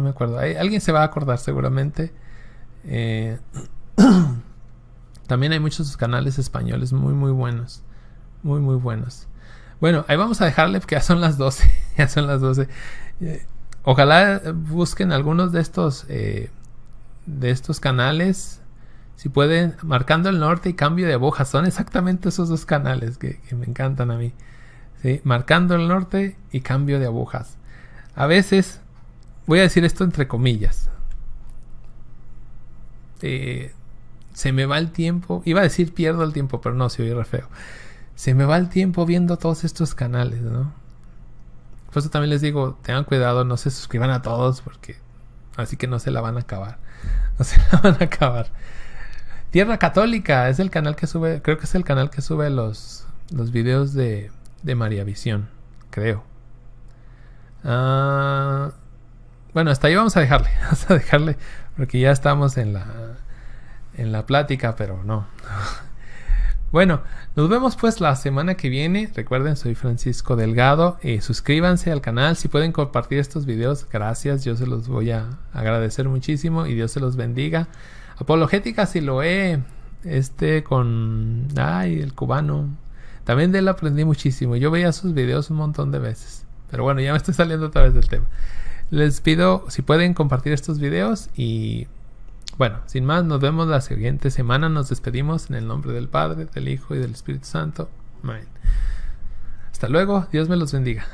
S1: me acuerdo. Alguien se va a acordar seguramente. También hay muchos canales españoles muy muy buenos. Muy muy buenos. Bueno, ahí vamos a dejarle porque ya son las 12. Ya son las 12. Ojalá busquen algunos de estos canales. Si pueden, Marcando el Norte y Cambio de Agujas. Son exactamente esos dos canales que me encantan a mí. ¿Sí? Marcando el Norte y Cambio de Agujas. A veces, voy a decir esto entre comillas, se me va el tiempo. Iba a decir pierdo el tiempo, pero no, se oye re feo. Se me va el tiempo viendo todos estos canales, ¿no? Por eso también les digo, tengan cuidado, no se suscriban a todos, porque así que no se la van a acabar. No se la van a acabar. Tierra Católica es el canal que sube, creo que es el canal que sube los videos de María Visión, creo. Bueno, hasta ahí vamos a dejarle, porque ya estamos en la plática, pero no. Bueno, nos vemos pues la semana que viene. Recuerden, soy Francisco Delgado. Suscríbanse al canal. Si pueden compartir estos videos, gracias. Yo se los voy a agradecer muchísimo y Dios se los bendiga. Apologética, si lo con el cubano. También de él aprendí muchísimo. Yo veía sus videos un montón de veces. Pero bueno, ya me estoy saliendo otra vez del tema. Les pido si pueden compartir estos videos y... Bueno, sin más, nos vemos la siguiente semana. Nos despedimos en el nombre del Padre, del Hijo y del Espíritu Santo. Amén. Hasta luego. Dios me los bendiga.